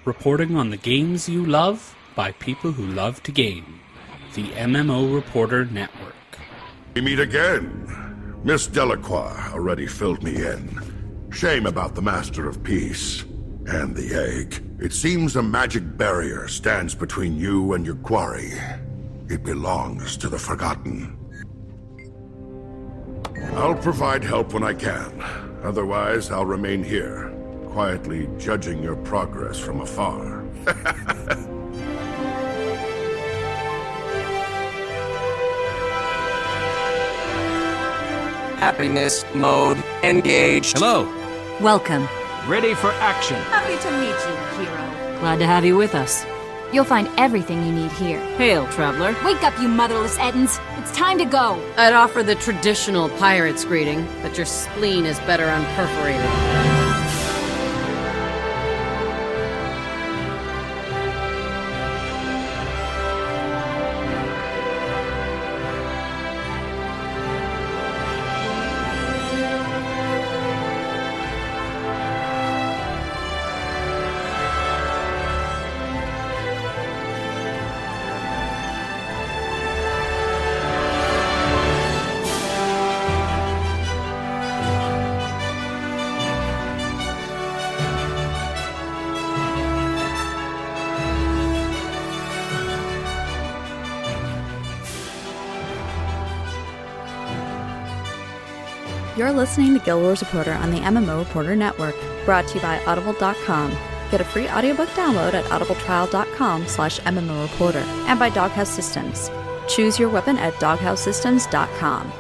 reporting on the games you love by people who love to game. The MMO Reporter Network. We meet again. Miss Delacroix already filled me in. Shame about the Master of Peace and the egg. It seems a magic barrier stands between you and your quarry. It belongs to the Forgotten. I'll provide help when I can. Otherwise, I'll remain here, quietly judging your progress from afar. Happiness mode engaged. Hello. Welcome. Ready for action. Happy to meet you, hero. Glad to have you with us. You'll find everything you need here. Hail, traveler. Wake up, you motherless Ettins. It's time to go. I'd offer the traditional pirate's greeting, but your spleen is better unperforated. You're listening to Guild Wars Reporter on the MMO Reporter Network, brought to you by Audible.com. Get a free audiobook download at audibletrial.com/MMOReporter and by Doghouse Systems. Choose your weapon at doghousesystems.com.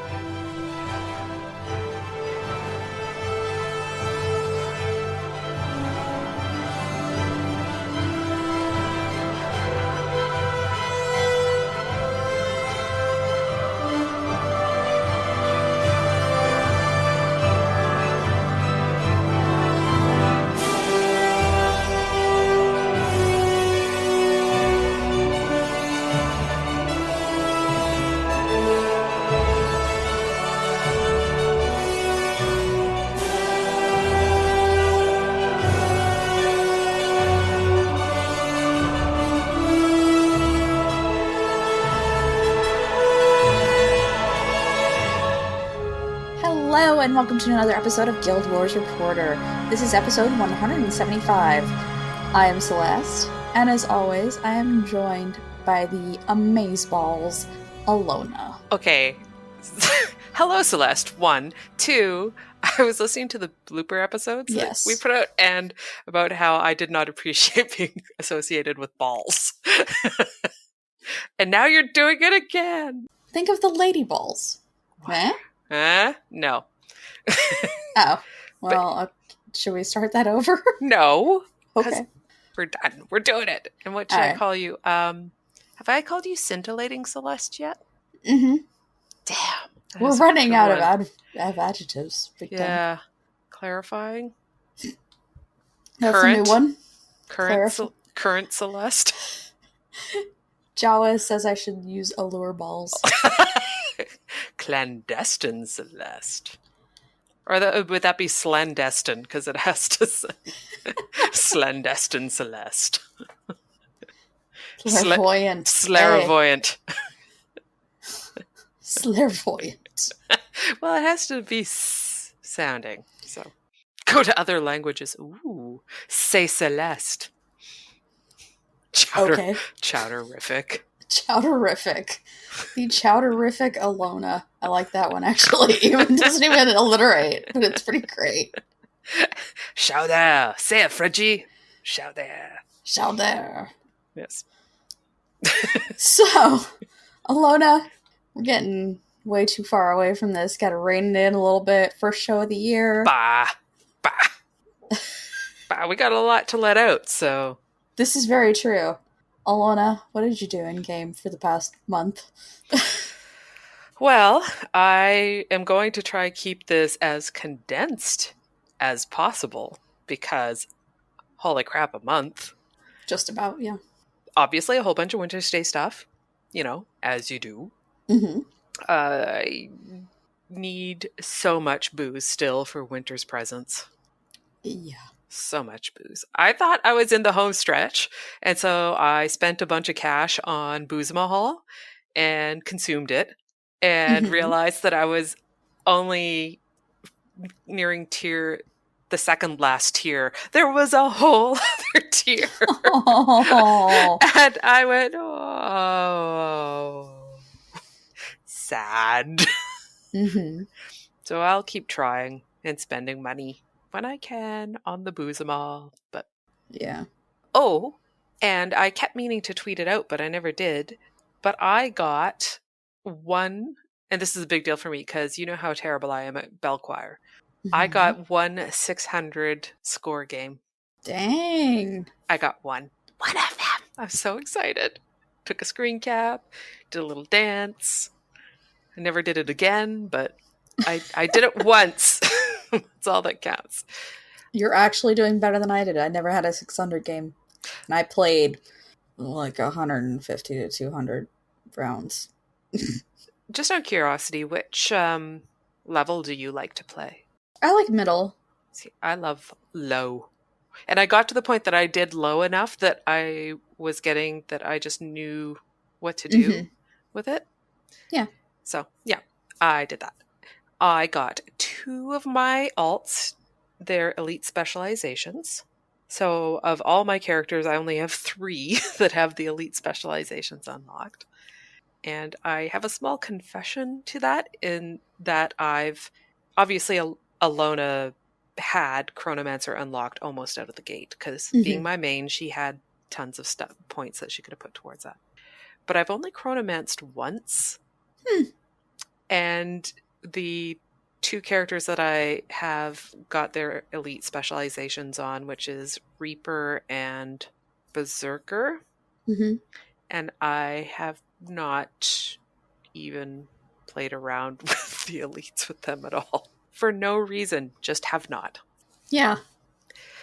Hello and welcome to another episode of Guild Wars Reporter. This is episode 175. I am Celeste, and as always, I am joined by the amazeballs, Allona. Okay. Hello, Celeste. 1. 2, I was listening to the blooper episodes that we put out, and about how I did not appreciate being associated with balls. And now you're doing it again. Think of the lady balls. Eh? No. Oh. Well, should we start that over? No. Okay. We're done. We're doing it. And what should I call you? Have I called you scintillating Celeste yet? Mm-hmm. Damn. We're running out of adjectives. Yeah. Clarifying? That's a new one. Current Celeste? Jawa says I should use allure balls. Clandestine Celeste. Or would that be Slandestine? Because it has to say Slandestine Celeste. Clairvoyant. Slarivoyant. Slarivoyant. Well, it has to be sounding. So go to other languages. Ooh. Say Celeste. Okay. Chowderific. Chowderific. The chowderific Allona. I like that one, actually. It doesn't even alliterate, but it's pretty great. Chowder. Say it, Frenchie. Chowder. Chowder. Yes. So, Allona, we're getting way too far away from this. Gotta rein it in a little bit. First show of the year. Bah. We got a lot to let out, so. This is very true. Allona, what did you do in game for the past month? Well, I am going to try keep this as condensed as possible because, holy crap, a month. Just about, yeah. Obviously, a whole bunch of Winter's Day stuff, as you do. Mm-hmm. I need so much booze still for winter's presents. Yeah. So much booze. I thought I was in the home stretch, and so I spent a bunch of cash on Boozemahal and consumed it, and realized that I was only nearing the second last tier. There was a whole other tier. Oh. And I went, oh, sad. So I'll keep trying and spending money when I can on the Boozemahal, but yeah. Oh, and I kept meaning to tweet it out, but I never did. But I got one, and this is a big deal for me because you know how terrible I am at Bell Choir. I got 600 score game. Dang. I got one of them. I'm so excited. Took a screen cap, did a little dance. I never did it again, but I did it once. That's all that counts. You're actually doing better than I did. I never had a 600 game. And I played like 150 to 200 rounds. Just out of curiosity, which level do you like to play? I like middle. See, I love low. And I got to the point that I did low enough that I was getting that I just knew what to do with it. Yeah. So, yeah, I did that. I got 2 of my alts, their elite specializations. So of all my characters, I only have 3 that have the elite specializations unlocked. And I have a small confession to that in that I've obviously Allona had Chronomancer unlocked almost out of the gate because being my main, she had tons of points that she could have put towards that. But I've only Chronomanced once. And the 2 characters that I have got their elite specializations on, which is Reaper and Berserker. And I have not even played around with the elites with them at all. For no reason, just have not. Yeah.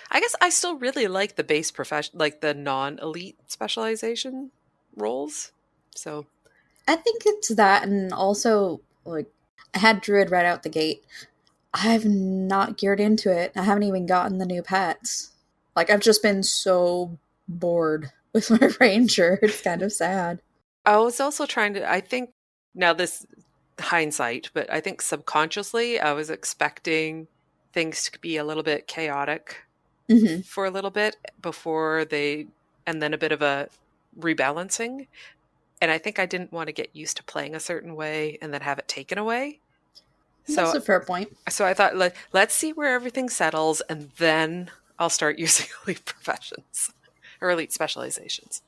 I guess I still really like the base like the non-elite specialization roles. So I think it's that, and also like I had Druid right out the gate. I've not geared into it. I haven't even gotten the new pets. Like I've just been so bored with my Ranger. It's kind of sad. I was also trying to, I think, now this hindsight, but I think subconsciously I was expecting things to be a little bit chaotic for a little bit before and then a bit of a rebalancing. And I think I didn't want to get used to playing a certain way and then have it taken away. That's a fair point. So I thought, let's see where everything settles, and then I'll start using elite professions or elite specializations,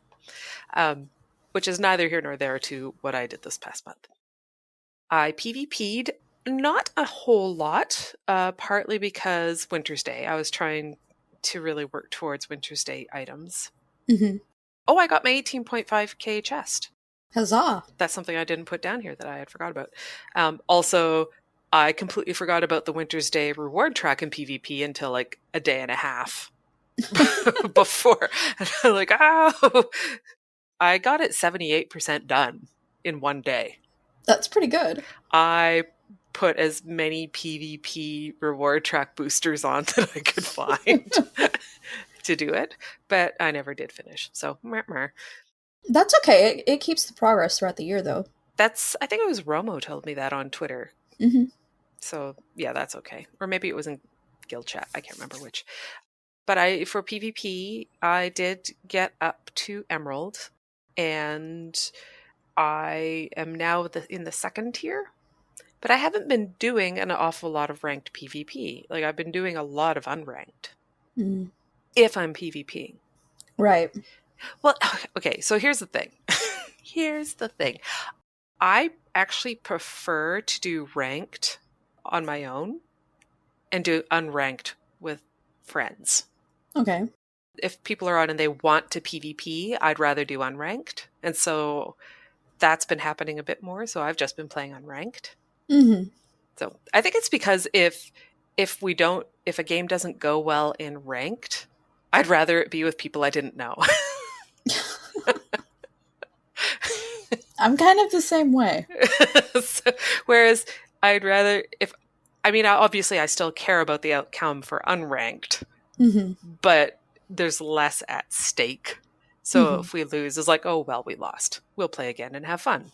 which is neither here nor there to what I did this past month. I PvP'd not a whole lot, partly because Winter's Day. I was trying to really work towards Winter's Day items. Oh, I got my 18.5k chest. Huzzah. That's something I didn't put down here that I had forgot about. Also, I completely forgot about the Winter's Day reward track in PvP until like a day and a half before. And I'm like, oh, I got it 78% done in one day. That's pretty good. I put as many PvP reward track boosters on that I could find to do it, but I never did finish. So, that's okay. It keeps the progress throughout the year, though. I think it was Romo told me that on Twitter. So, yeah, that's okay. Or maybe it was in guild chat. I can't remember which. But for PvP, I did get up to Emerald, and I am now in the second tier. But I haven't been doing an awful lot of ranked PvP. Like, I've been doing a lot of unranked. If I'm PvPing. Right. Well, okay, so here's the thing. I actually prefer to do ranked on my own and do unranked with friends. Okay. If people are on and they want to PvP, I'd rather do unranked. And so that's been happening a bit more. So I've just been playing unranked. So I think it's because if a game doesn't go well in ranked, I'd rather it be with people I didn't know. I'm kind of the same way. Whereas I'd rather obviously I still care about the outcome for unranked, but there's less at stake. So if we lose, it's like, oh, well, we lost. We'll play again and have fun.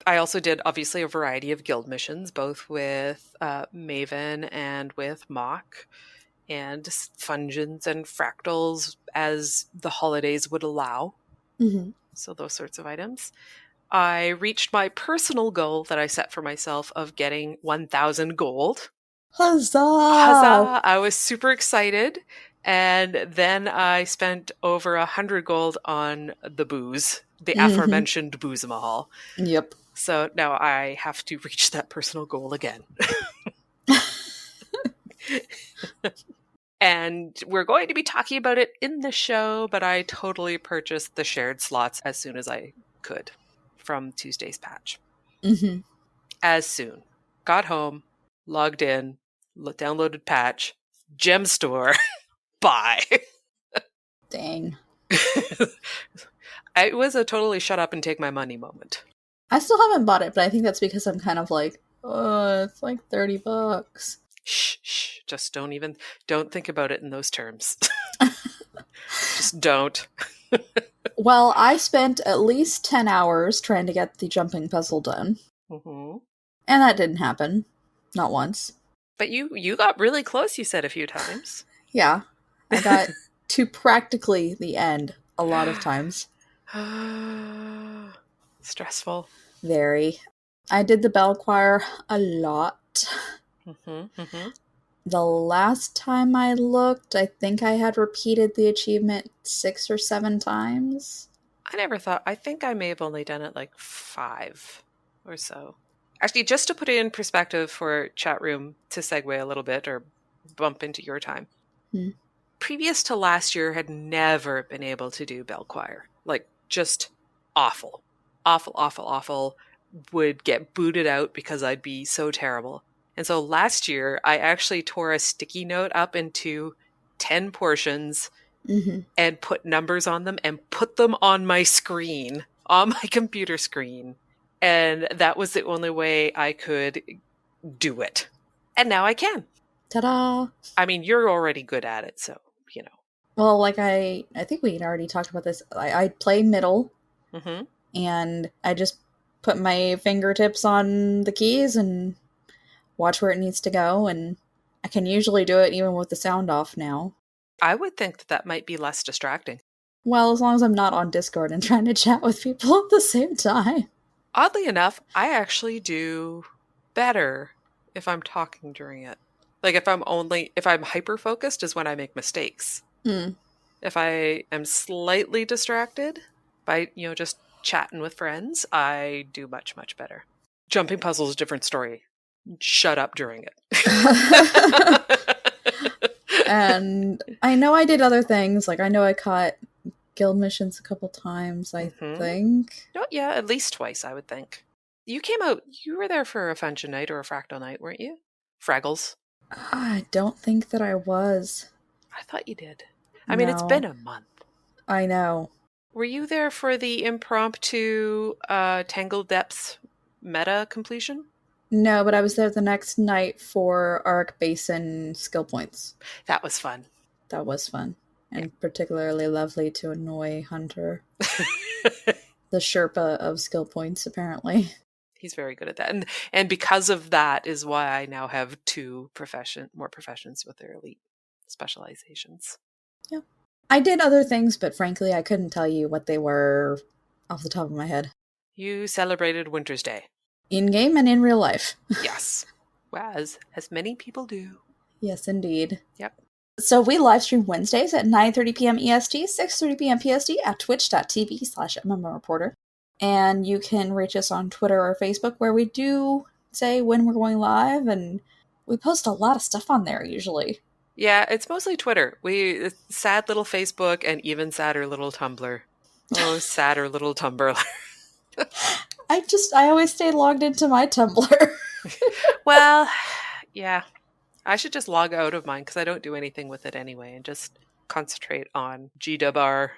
I also did, obviously, a variety of guild missions, both with Maven and with Mock, and Fungeons and Fractals as the holidays would allow. So those sorts of items. I reached my personal goal that I set for myself of getting 1,000 gold. Huzzah! Huzzah! I was super excited. And then I spent over 100 gold on the booze, the aforementioned booze mahal. Yep. So now I have to reach that personal goal again. And we're going to be talking about it in the show, but I totally purchased the shared slots as soon as I could from Tuesday's patch. As soon. Got home, logged in, downloaded patch, gem store, buy. Dang. It was a totally shut up and take my money moment. I still haven't bought it, but I think that's because I'm kind of like, oh, it's like $30. Shh. Just don't think about it in those terms. Just don't. Well, I spent at least 10 hours trying to get the jumping puzzle done. And that didn't happen. Not once. But you got really close, you said a few times. Yeah. I got to practically the end a lot of times. Stressful. Very. I did the bell choir a lot. The last time I looked, I think I had repeated the achievement 6 or 7 times. I think I may have only done it like 5 or so. Actually, just to put it in perspective for chat room, to segue a little bit or bump into your time. Previous to last year, had never been able to do bell choir. Like, just awful. Awful. Would get booted out because I'd be so terrible. And so last year, I actually tore a sticky note up into 10 portions and put numbers on them and put them on my screen, on my computer screen. And that was the only way I could do it. And now I can. Ta-da! I mean, you're already good at it, so, you know. Well, like I think we had already talked about this. I play middle, and I just put my fingertips on the keys and watch where it needs to go, and I can usually do it even with the sound off now. I would think that might be less distracting. Well, as long as I'm not on Discord and trying to chat with people at the same time. Oddly enough, I actually do better if I'm talking during it. Like if I'm hyper-focused is when I make mistakes. If I am slightly distracted by, just chatting with friends, I do much, much better. Jumping puzzle is a different story. Shut up during it. And I know I did other things. Like I know I caught guild missions a couple times, I think. Oh, yeah, at least twice, I would think. You were there for a Fungeon night or a Fractal night, weren't you? Fraggles. I don't think that I was. I thought you did. I mean, it's been a month. I know. Were you there for the impromptu Tangled Depths meta completion? No, but I was there the next night for Arc Basin skill points. That was fun. That was fun. And particularly lovely to annoy Hunter. The Sherpa of skill points, apparently. He's very good at that. And because of that is why I now have 2 more professions with their elite specializations. Yeah. I did other things, but frankly, I couldn't tell you what they were off the top of my head. You celebrated Winter's Day. In-game and in real life. Yes. Well, as many people do. Yes, indeed. Yep. So we live stream Wednesdays at 9:30 p.m. EST, 6:30 p.m. PST at twitch.tv/MMOreporter. And you can reach us on Twitter or Facebook, where we do say when we're going live, and we post a lot of stuff on there usually. Yeah, it's mostly Twitter. Sad little Facebook and even sadder little Tumblr. Oh, sadder little Tumblr. I always stay logged into my Tumblr. Well, yeah. I should just log out of mine because I don't do anything with it anyway and just concentrate on GWR.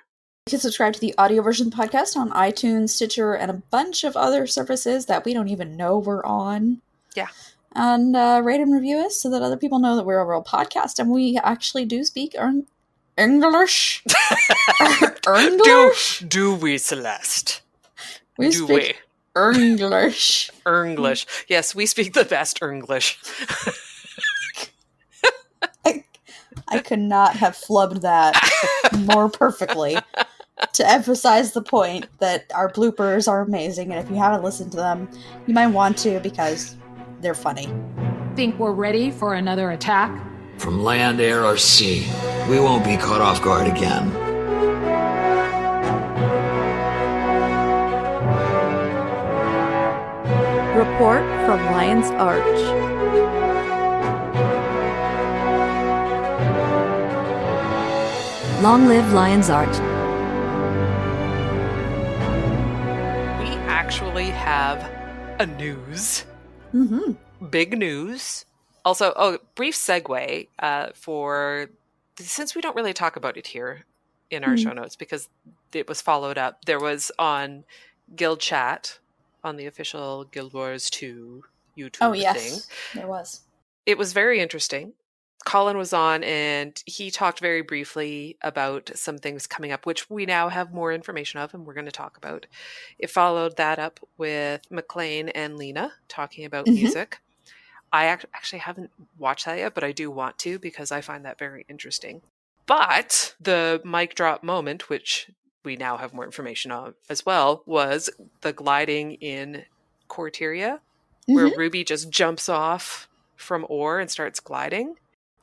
You can subscribe to the audio version of the podcast on iTunes, Stitcher, and a bunch of other services that we don't even know we're on. Yeah. And rate and review us so that other people know that we're a real podcast and we actually do speak English. English? Do we, Celeste? We do speak English. English. Yes, we speak the best English. I could not have flubbed that more perfectly to emphasize the point that our bloopers are amazing, and if you haven't listened to them, you might want to because they're funny. Think we're ready for another attack? From land, air, or sea, we won't be caught off guard again. Report from Lion's Arch. Long live Lion's Arch. We actually have a news. Mm-hmm. Big news. Also, brief segue since we don't really talk about it here in our show notes because it was followed up. There was on Guild Chat on the official Guild Wars 2 YouTube thing. Oh, yes. There was. It was very interesting. Colin was on and he talked very briefly about some things coming up, which we now have more information of and we're going to talk about. It followed that up with McLean and Lena talking about music. I actually haven't watched that yet, but I do want to because I find that very interesting. But the mic drop moment, which we now have more information on as well, was the gliding in Corteria, where Ruby just jumps off from ore and starts gliding.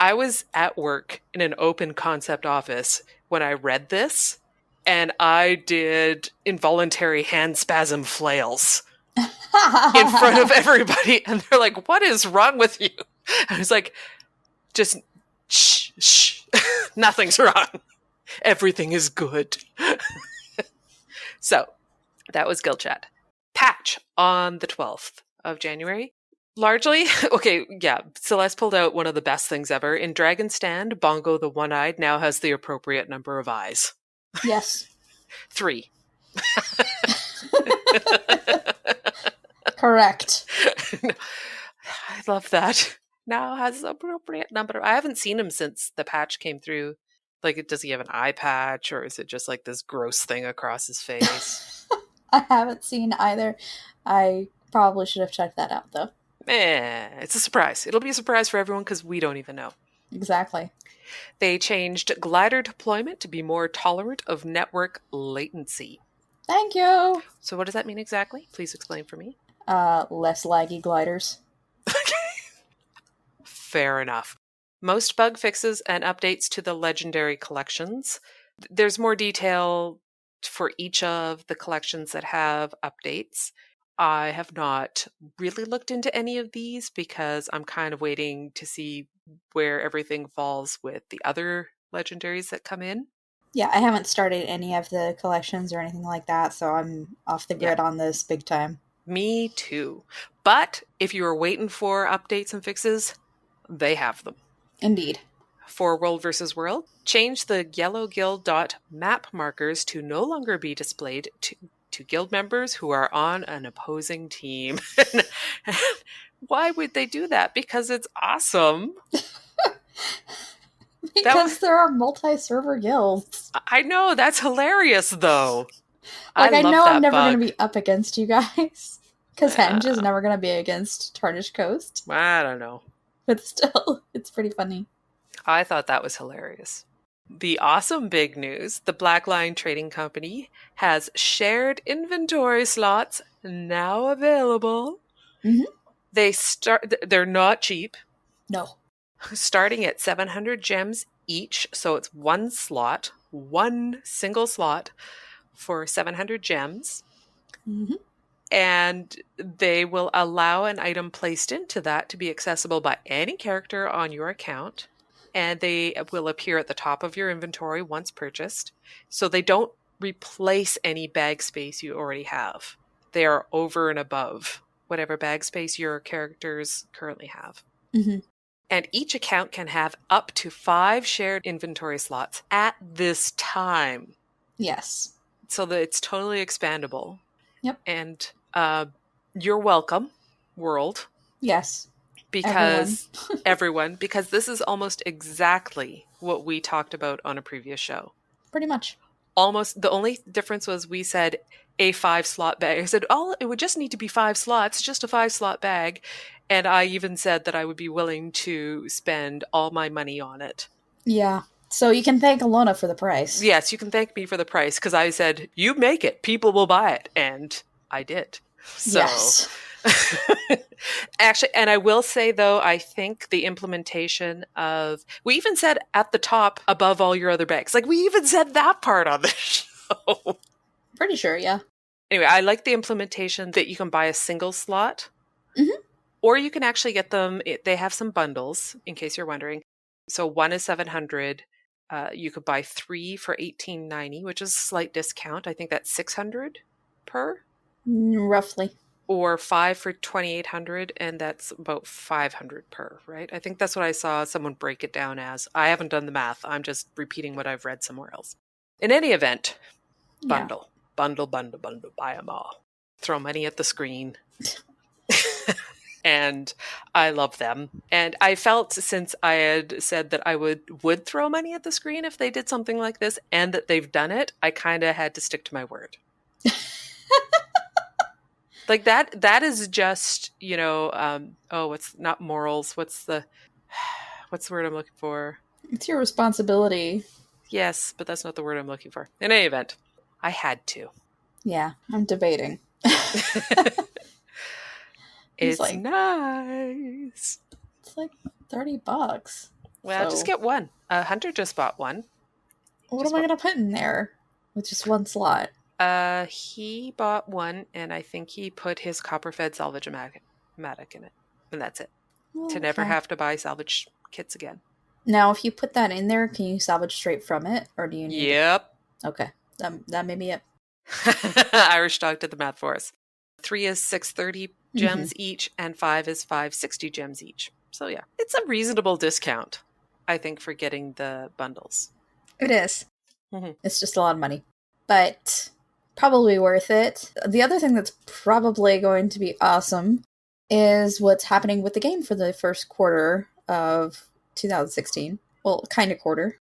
I was at work in an open concept office when I read this, and I did involuntary hand spasm flails in front of everybody. And they're like, what is wrong with you? I was like, just shh. Nothing's wrong. Everything is good. So that was Guild Chat. Patch on the 12th of January. Largely, Celeste pulled out one of the best things ever. In Dragon Stand, Bongo the One-Eyed now has the appropriate number of eyes. Yes. 3. Correct. I love that. Now has the appropriate number. I haven't seen him since the patch came through. Like, does he have an eye patch, or is it just like this gross thing across his face? I haven't seen either. I probably should have checked that out, though. It's a surprise. It'll be a surprise for everyone because we don't even know. Exactly. They changed glider deployment to be more tolerant of network latency. Thank you. So what does that mean exactly? Please explain for me. Less laggy gliders. Fair enough. Most bug fixes and updates to the legendary collections. There's more detail for each of the collections that have updates. I have not really looked into any of these because I'm kind of waiting to see where everything falls with the other legendaries that come in. Yeah, I haven't started any of the collections or anything like that, so I'm off the grid on this big time. Me too. But if you are waiting for updates and fixes, they have them. Indeed. For World vs. World, change the yellow guild.map markers to no longer be displayed to guild members who are on an opposing team. Why would they do that? Because it's awesome. Because there are multi-server guilds. I know, that's hilarious though. Like, I know I'm never going to be up against you guys. Because Henge is never going to be against Tarnished Coast. I don't know. But still, it's pretty funny. I thought that was hilarious. The awesome big news, the Black Line Trading Company has shared inventory slots now available. They're not cheap. No. Starting at 700 gems each, so it's one single slot for 700 gems. And they will allow an item placed into that to be accessible by any character on your account. And they will appear at the top of your inventory once purchased. So they don't replace any bag space you already have. They are over and above whatever bag space your characters currently have. And each account can have up to 5 shared inventory slots at this time. Yes. So that it's totally expandable. Yep. And you're welcome, world. Yes. Because everyone, because this is almost exactly what we talked about on a previous show. Pretty much. Almost. The only difference was we said a 5-slot bag. I said, oh, it would just need to be 5 slots, just a 5-slot bag. And I even said that I would be willing to spend all my money on it. Yeah. So you can thank Allona for the price. Yes, you can thank me for the price, because I said, you make it, people will buy it. And I did. So. Yes. Actually, and I will say, though, I think the implementation of, we even said at the top, above all your other bags. Like, we even said that part on the show. Pretty sure, yeah. Anyway, I like the implementation that you can buy a single slot. Mm-hmm. Or you can actually get them, they have some bundles, in case you're wondering. So one is $700. You could buy 3 for $18.90, which is a slight discount. I think that's $600 per. Roughly. Or 5 for $2,800, and that's about $500 per, right? I think that's what I saw someone break it down as. I haven't done the math. I'm just repeating what I've read somewhere else. In any event, bundle. Yeah. Bundle, buy them all. Throw money at the screen. And I love them. And I felt, since I had said that I would throw money at the screen if they did something like this, and that they've done it, I kind of had to stick to my word. Like that is just, what's not morals. What's the word I'm looking for? It's your responsibility. Yes, but that's not the word I'm looking for. In any event, I had to. Yeah, I'm debating. It's like, nice. It's like $30. Well, just get one. Hunter just bought one. What am I going to put in there with just one slot? He bought one, and I think he put his copper-fed salvage-o-matic in it. And that's it. Okay. To never have to buy salvage kits again. Now, if you put that in there, can you salvage straight from it? Or do you need Yep. Okay. That may be it. Irish Dog did the math for us. 3 is 630 gems each, and 5 is 560 gems each. So yeah, it's a reasonable discount, I think, for getting the bundles. It is. Mm-hmm. It's just a lot of money. But probably worth it. The other thing that's probably going to be awesome is what's happening with the game for the first quarter of 2016. Well, kind of quarter.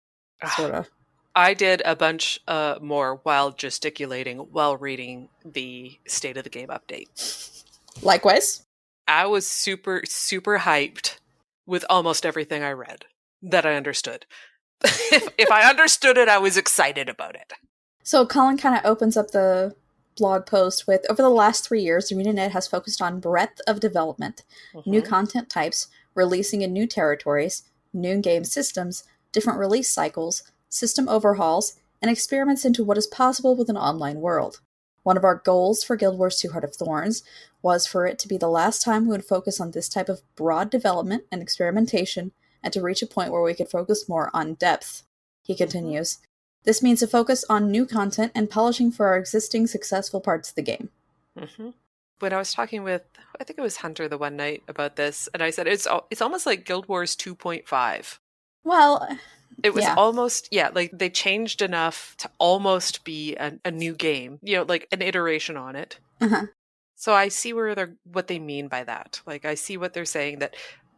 Sort of. I did a bunch more while gesticulating while reading the State of the Game update. Likewise. I was super, super hyped with almost everything I read that I understood. If I understood it, I was excited about it. So Colin kind of opens up the blog post with, over the last 3 years, ArenaNet has focused on breadth of development, new content types, releasing in new territories, new game systems, different release cycles, system overhauls, and experiments into what is possible with an online world. One of our goals for Guild Wars 2 Heart of Thorns was for it to be the last time we would focus on this type of broad development and experimentation, and to reach a point where we could focus more on depth. He continues, this means a focus on new content and polishing for our existing successful parts of the game. When I was talking with, I think it was Hunter the one night about this, and I said it's almost like Guild Wars 2.5. Well, it was almost, like they changed enough to almost be a new game, like an iteration on it. So I see what they mean by that. Like, I see what they're saying, that,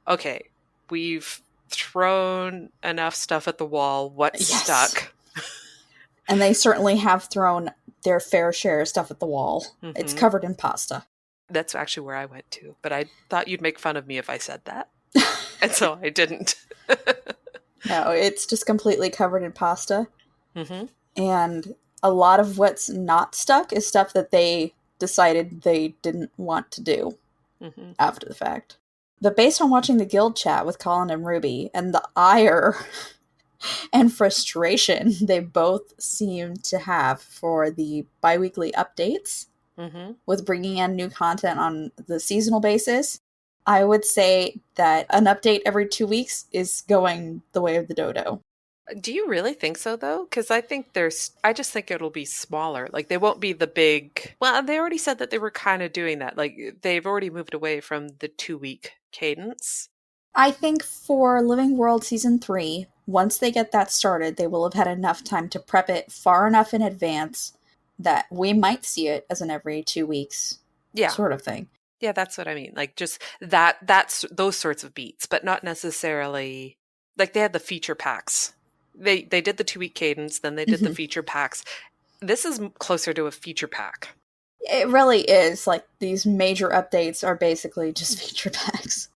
okay, we've thrown enough stuff at the wall. What's stuck? And they certainly have thrown their fair share of stuff at the wall. It's covered in pasta. That's actually where I went to. But I thought you'd make fun of me if I said that. And so I didn't. No, it's just completely covered in pasta. And a lot of what's not stuck is stuff that they decided they didn't want to do after the fact. But based on watching the guild chat with Colin and Ruby, and the ire and frustration they both seem to have for the bi-weekly updates, with bringing in new content on the seasonal basis, I would say that an update every 2 weeks is going the way of the dodo. Do you really think so, though? Because I just think it'll be smaller. Like, they won't be the big... Well, they already said that they were kind of doing that. Like, they've already moved away from the 2-week cadence. I think for Living World Season 3, once they get that started, they will have had enough time to prep it far enough in advance that we might see it as an every 2 weeks sort of thing. Yeah, that's what I mean. Like, just that's those sorts of beats, but not necessarily, like, they had the feature packs. They did the 2-week cadence, then they did the feature packs. This is closer to a feature pack. It really is. Like, these major updates are basically just feature packs.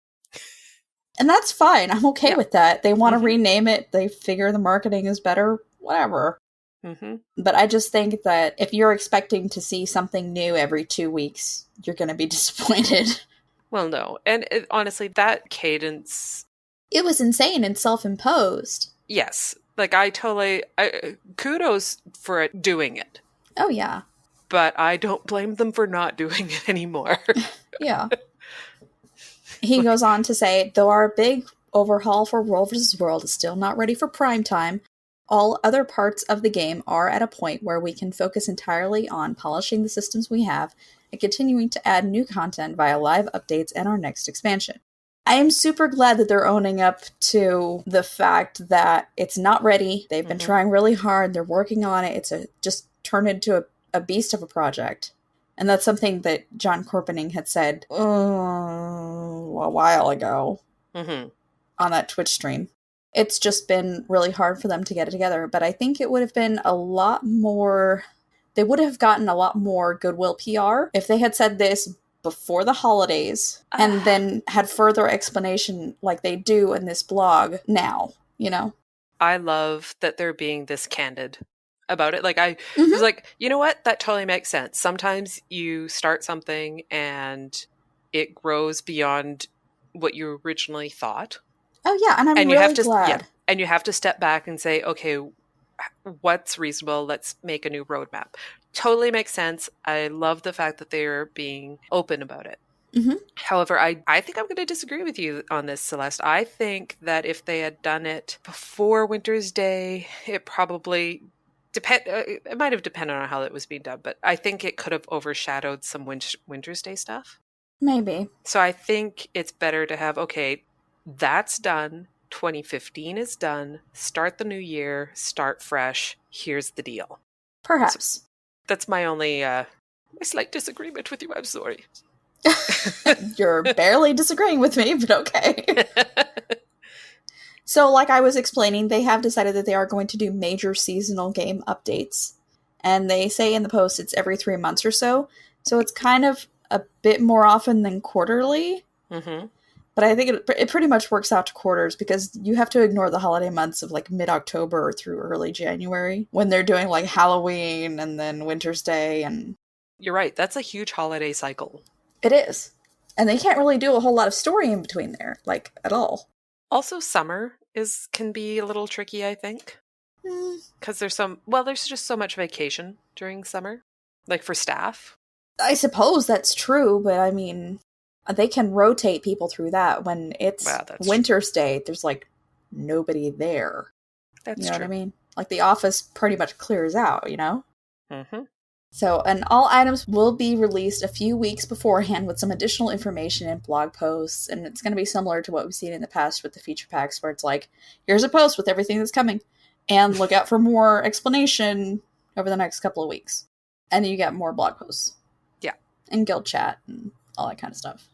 And that's fine. I'm okay with that. They want to rename it. They figure the marketing is better. Whatever. But I just think that if you're expecting to see something new every 2 weeks, you're going to be disappointed. Well, no. And honestly, that cadence... It was insane and self-imposed. Yes. Like, kudos for it doing it. Oh, yeah. But I don't blame them for not doing it anymore. Yeah. He goes on to say, though our big overhaul for World vs. World is still not ready for prime time, all other parts of the game are at a point where we can focus entirely on polishing the systems we have and continuing to add new content via live updates and our next expansion. I am super glad that they're owning up to the fact that it's not ready. They've been trying really hard. They're working on it. It's just turned into a beast of a project. And that's something that John Corpening had said a while ago on that Twitch stream. It's just been really hard for them to get it together. But I think it would have been a lot more... They would have gotten a lot more goodwill PR if they had said this before the holidays and then had further explanation like they do in this blog now, you know? I love that they're being this candid about it. Like, I was like, you know what? That totally makes sense. Sometimes you start something and it grows beyond what you originally thought. Oh, yeah, and I'm really glad. Yeah, and you have to step back and say, okay, what's reasonable? Let's make a new roadmap. Totally makes sense. I love the fact that they're being open about it. However, I think I'm going to disagree with you on this, Celeste. I think that if they had done it before Winter's Day, it probably... it might have depended on how it was being done, but I think it could have overshadowed some Winter's Day stuff. Maybe. So I think it's better to have, okay, that's done. 2015 is done. Start the new year. Start fresh. Here's the deal. Perhaps. So that's my only my slight disagreement with you. I'm sorry. You're barely disagreeing with me, but okay. So, like I was explaining, they have decided that they are going to do major seasonal game updates. And they say in the post it's every 3 months or so. So it's kind of a bit more often than quarterly. But I think it pretty much works out to quarters because you have to ignore the holiday months of like mid-October through early January when they're doing like Halloween and then Winter's Day. And you're right. That's a huge holiday cycle. It is. And they can't really do a whole lot of story in between there, like at all. Also, summer can be a little tricky, I think. Because there's just so much vacation during summer, like for staff. I suppose that's true, but I mean, they can rotate people through that. When it's Winter's Day, there's like nobody there. That's true. What I mean? Like the office pretty much clears out, you know? Mm-hmm. So, and all items will be released a few weeks beforehand with some additional information and blog posts, and it's going to be similar to what we've seen in the past with the feature packs, where it's like, here's a post with everything that's coming, and look out for more explanation over the next couple of weeks. And then you get more blog posts. Yeah. And guild chat and all that kind of stuff.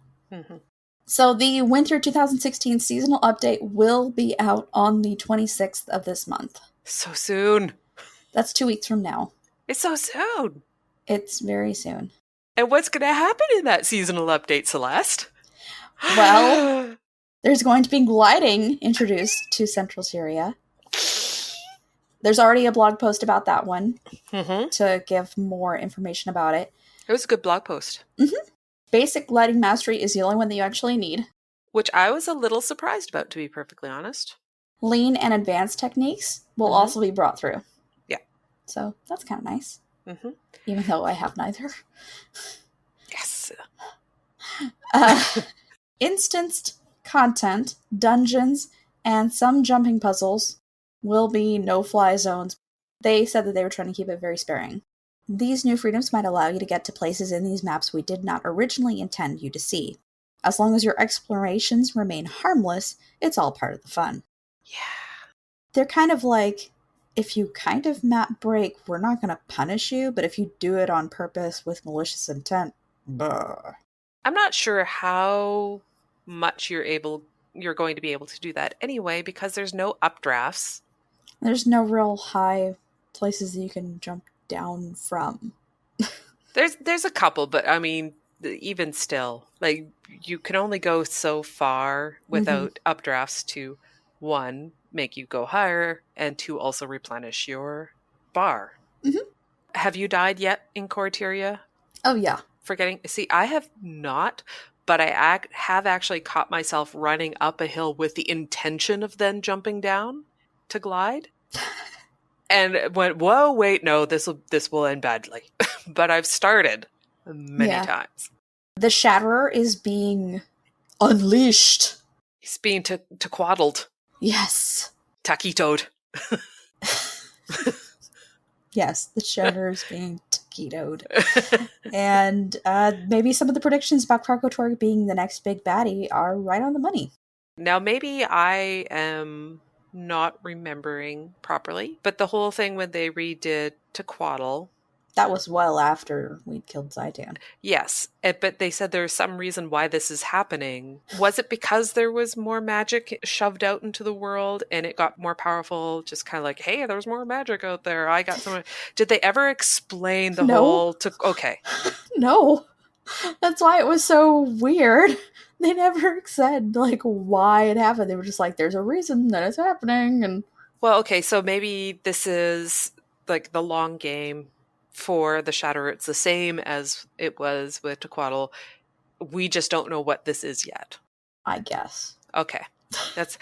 So the Winter 2016 seasonal update will be out on the 26th of this month. So soon. That's 2 weeks from now. It's so soon. It's very soon. And what's going to happen in that seasonal update, Celeste? Well, there's going to be gliding introduced to Central Syria. There's already a blog post about that one to give more information about it. It was a good blog post. Basic gliding mastery is the only one that you actually need. Which I was a little surprised about, to be perfectly honest. Lean and advanced techniques will also be brought through. Yeah. So that's kind of nice. Even though I have neither. Yes. Instanced content, dungeons, and some jumping puzzles will be no-fly zones. They said that they were trying to keep it very sparing. These new freedoms might allow you to get to places in these maps we did not originally intend you to see. As long as your explorations remain harmless, it's all part of the fun. Yeah. They're kind of like, if you kind of map break, we're not going to punish you, but if you do it on purpose with malicious intent, I'm not sure how much you're going to be able to do that anyway, because there's no updrafts. There's no real high places that you can jump down from. There's a couple, but I mean, even still, like, you can only go so far without updrafts to, 1, make you go higher, and 2, also replenish your bar. Have you died yet in Corteria? Oh, yeah. See, I have not, but I have actually caught myself running up a hill with the intention of then jumping down to glide. And went, whoa, wait, no, this will end badly. But I've started many times. The Shatterer is being unleashed. He's being twaddled. Yes. Taquitoed. Yes, the Shatterer is being taquitoed. And maybe some of the predictions about Kralkatorg being the next big baddie are right on the money. Now, maybe I am not remembering properly, but the whole thing when they redid Tequatl, that was well after we'd killed Zaitan. Yes, but they said there's some reason why this is happening. Was it because there was more magic shoved out into the world and it got more powerful? Just kind of like, hey, there's more magic out there. I got some. Did they ever explain the whole? Okay. No, that's why it was so weird. They never said like why it happened. They were just like, there's a reason that it's happening. And well, okay, so maybe this is like the long game. For the Shatterer, it's the same as it was with Tequatl. We just don't know what this is yet. I guess. Okay. Let's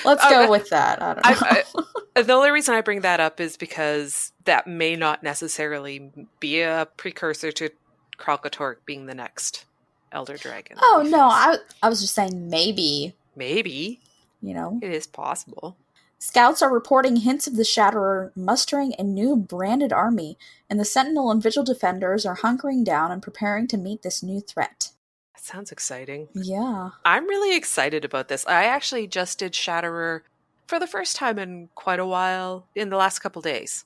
go with that. I don't know. The only reason I bring that up is because that may not necessarily be a precursor to Kralkatorg being the next Elder Dragon. Oh, no. I was just saying maybe. Maybe. You know? It is possible. Scouts are reporting hints of the Shatterer mustering a new branded army, and the Sentinel and Vigil Defenders are hunkering down and preparing to meet this new threat. That sounds exciting. Yeah. I'm really excited about this. I actually just did Shatterer for the first time in quite a while in the last couple days.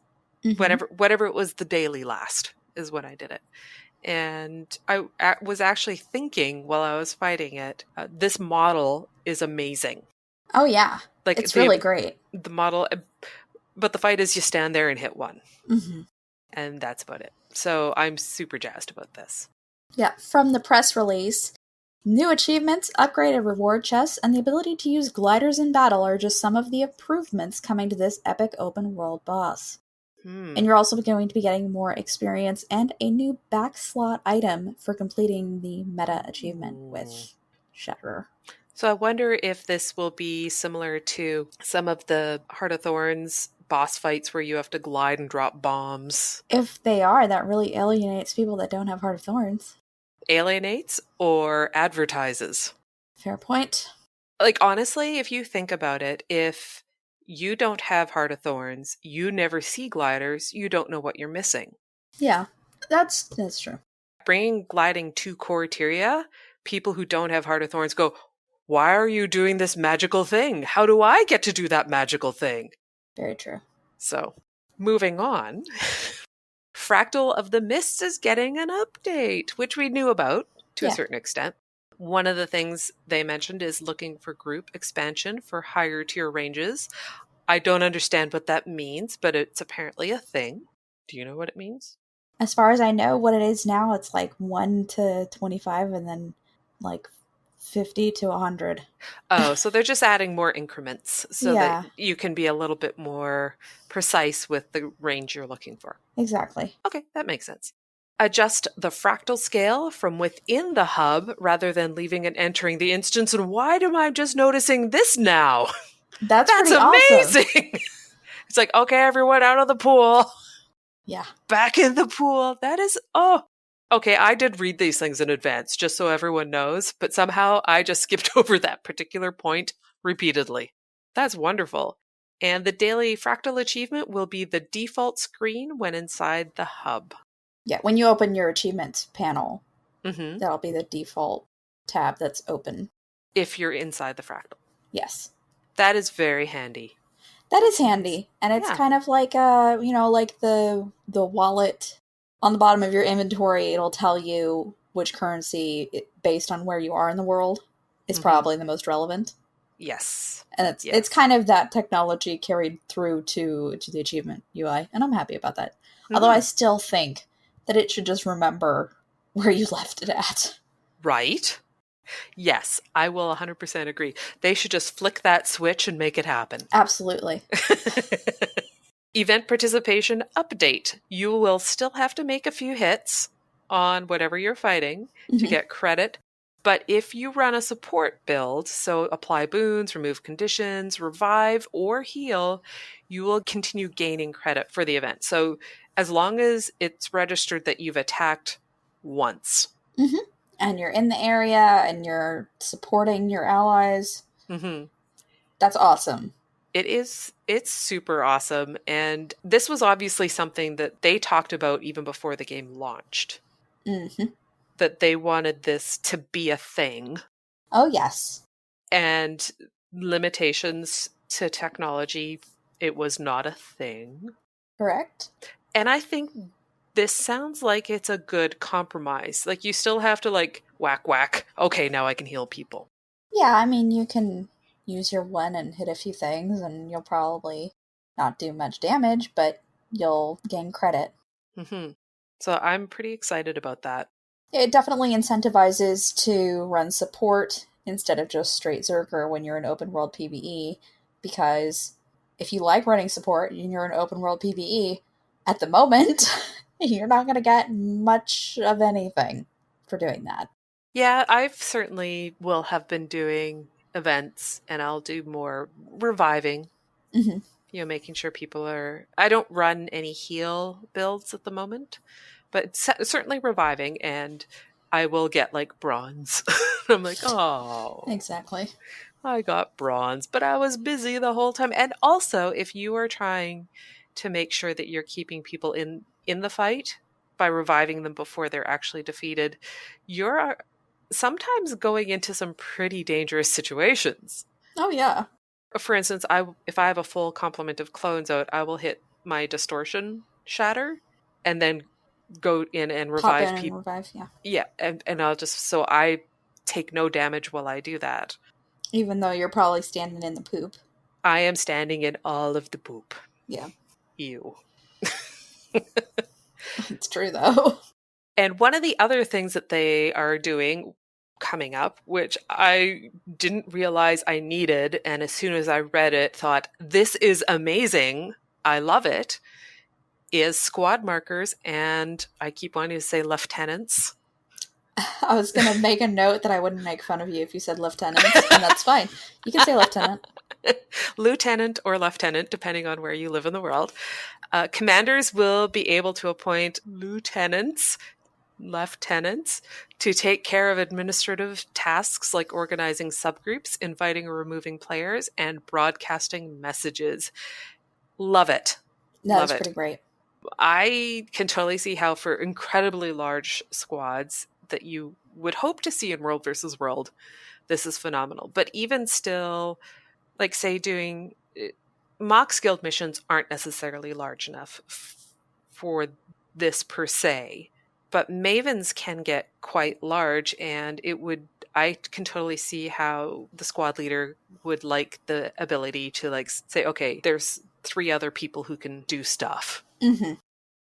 Whatever it was, the daily last is when I did it. And I was actually thinking while I was fighting it, this model is amazing. Oh, yeah. Like it's really great. The model, but the fight is you stand there and hit one. And that's about it. So I'm super jazzed about this. Yeah, from the press release, new achievements, upgraded reward chests, and the ability to use gliders in battle are just some of the improvements coming to this epic open world boss. And you're also going to be getting more experience and a new backslot item for completing the meta achievement with Shatterer. So I wonder if this will be similar to some of the Heart of Thorns boss fights where you have to glide and drop bombs. If they are, that really alienates people that don't have Heart of Thorns. Alienates or advertises? Fair point. Like, honestly, if you think about it, if you don't have Heart of Thorns, you never see gliders, you don't know what you're missing. Yeah, that's true. Bringing gliding to Corteria, people who don't have Heart of Thorns go, why are you doing this magical thing? How do I get to do that magical thing? Very true. So, moving on. Fractal of the Mists is getting an update, which we knew about to a certain extent. One of the things they mentioned is looking for group expansion for higher tier ranges. I don't understand what that means, but it's apparently a thing. Do you know what it means? As far as I know, what it is now, it's like 1 to 25 and then like 50 to 100. Oh, so they're just adding more increments so that you can be a little bit more precise with the range you're looking for. Exactly. Okay, that makes sense. Adjust the fractal scale from within the hub rather than leaving and entering the instance. And why am I just noticing this now? That's amazing. Awesome. It's like, okay, everyone out of the pool. Yeah. Back in the pool. That is, okay, I did read these things in advance, just so everyone knows, but somehow I just skipped over that particular point repeatedly. That's wonderful. And the daily fractal achievement will be the default screen when inside the hub. Yeah, when you open your achievements panel, that'll be the default tab that's open. If you're inside the fractal. Yes. That is very handy. That is handy. And it's kind of like, like the wallet on the bottom of your inventory. It'll tell you which currency, based on where you are in the world, is probably the most relevant. Yes. And it's kind of that technology carried through to the achievement UI, and I'm happy about that. Although I still think that it should just remember where you left it at. Right? Yes, I will 100% agree. They should just flick that switch and make it happen. Absolutely. Event participation update. You will still have to make a few hits on whatever you're fighting to get credit. But if you run a support build, so apply boons, remove conditions, revive, or heal, you will continue gaining credit for the event. So as long as it's registered that you've attacked once. And you're in the area and you're supporting your allies. That's awesome. It's super awesome. And this was obviously something that they talked about even before the game launched. That they wanted this to be a thing. Oh, yes. And limitations to technology, it was not a thing. Correct. And I think this sounds like it's a good compromise. Like, you still have to, like, whack, whack. Okay, now I can heal people. Yeah, I mean, you can use your one and hit a few things, and you'll probably not do much damage, but you'll gain credit. So I'm pretty excited about that. It definitely incentivizes to run support instead of just straight Zerker when you're in open world PvE, because if you like running support and you're in open world PvE, at the moment, you're not going to get much of anything for doing that. Yeah, I've certainly will have been doing events, and I'll do more reviving. Making sure people are... I don't run any heal builds at the moment, but certainly reviving, and I will get, like, bronze. I'm like, oh. Exactly. I got bronze, but I was busy the whole time. And also, if you are trying to make sure that you're keeping people in the fight by reviving them before they're actually defeated, you're sometimes going into some pretty dangerous situations. Oh, yeah. For instance, if I have a full complement of clones out, I will hit my distortion shatter and then go in and revive people. Revive, yeah. Yeah, and I'll just... So I take no damage while I do that. Even though you're probably standing in the poop. I am standing in all of the poop. Yeah. Ew. It's true, though. And one of the other things that they are doing coming up, which I didn't realize I needed, and as soon as I read it, thought, this is amazing, I love it, is squad markers, and I keep wanting to say lieutenants. I was going to make a note that I wouldn't make fun of you if you said lieutenants, and that's fine. You can say lieutenant. Lieutenant or lieutenant, depending on where you live in the world. Commanders will be able to appoint lieutenants to take care of administrative tasks like organizing subgroups, inviting or removing players, and broadcasting messages. Love it. That's pretty great. I can totally see how for incredibly large squads that you would hope to see in World versus World, this is phenomenal. But even still, like, say, doing Mox Guild missions aren't necessarily large enough for this per se, but Mavens can get quite large, and I can totally see how the squad leader would like the ability to, like, say, okay, there's 3 other people who can do stuff.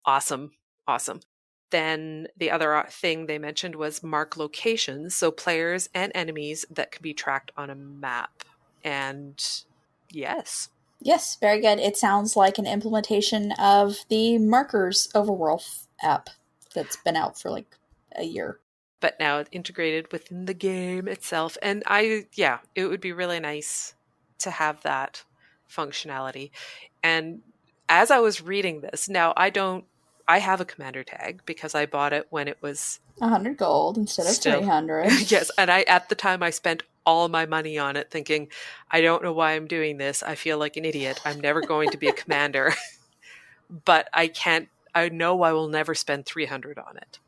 Awesome. Then the other thing they mentioned was mark locations, so players and enemies that can be tracked on a map. And yes, very good. It sounds like an implementation of the Markers Overworld app that's been out for like a year. But now integrated within the game itself. And it would be really nice to have that functionality. And as I was reading this, now I have a commander tag because I bought it when it was 100 gold instead of 300. Yes, and at the time I spent all my money on it thinking, I don't know why I'm doing this. I feel like an idiot. I'm never going to be a commander. But I know I will never spend 300 on it.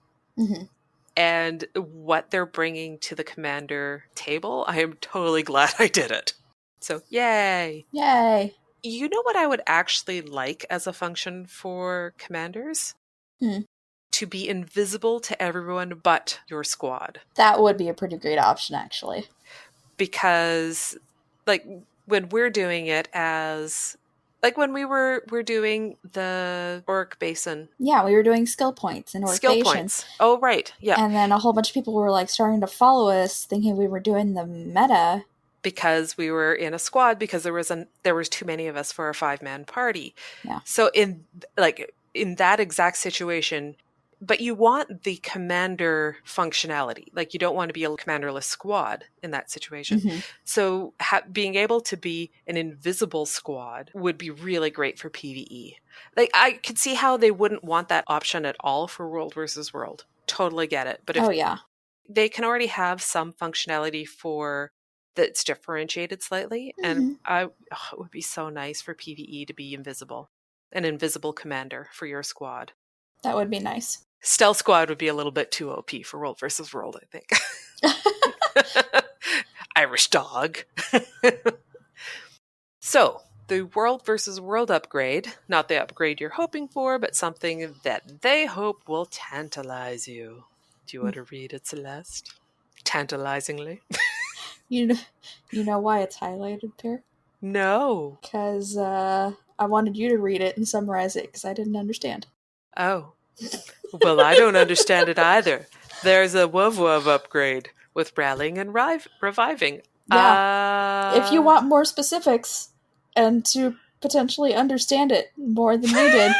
And what they're bringing to the commander table, I am totally glad I did it. So, yay. Yay. You know what I would actually like as a function for commanders? to be invisible to everyone but your squad. That would be a pretty great option, actually. Because, like, when we're doing it as... Like when we're doing the Orc Basin. Yeah, we were doing skill points in Orc Skill Basin. points. Oh, right. Yeah. And then a whole bunch of people were like starting to follow us, thinking we were doing the meta. Because we were in a squad, because there was too many of us for a 5-man party. Yeah. So in that exact situation, but you want the commander functionality. Like, you don't want to be a commanderless squad in that situation. Mm-hmm. So being able to be an invisible squad would be really great for PvE. Like, I could see how they wouldn't want that option at all for World versus World. Totally get it. But if they can already have some functionality for that's differentiated slightly, and it would be so nice for PvE to be invisible. An invisible commander for your squad. That would be nice. Stealth squad would be a little bit too OP for World versus World, I think. Irish dog. So, the World versus World upgrade, not the upgrade you're hoping for, but something that they hope will tantalize you. Do you want to read it, Celeste? Tantalizingly. You know why it's highlighted there? No. Because I wanted you to read it and summarize it because I didn't understand. Oh. Well, I don't understand it either. There's a WoW upgrade with rallying and reviving. Yeah. If you want more specifics and to potentially understand it more than we did,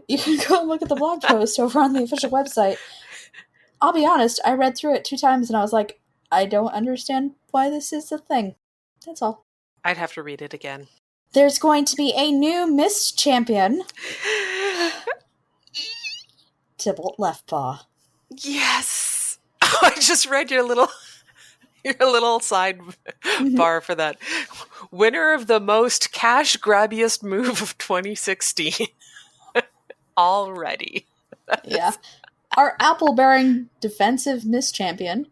you can go and look at the blog post over on the official website. I'll be honest, I read through it 2 times and I was like, I don't understand why this is a thing. That's all. I'd have to read it again. There's going to be a new Mist champion. Tybalt Leftpaw. Yes! Oh, I just read your little side bar for that. Winner of the most cash grabbiest move of 2016. Already. Yeah. Our apple-bearing defensive Mist champion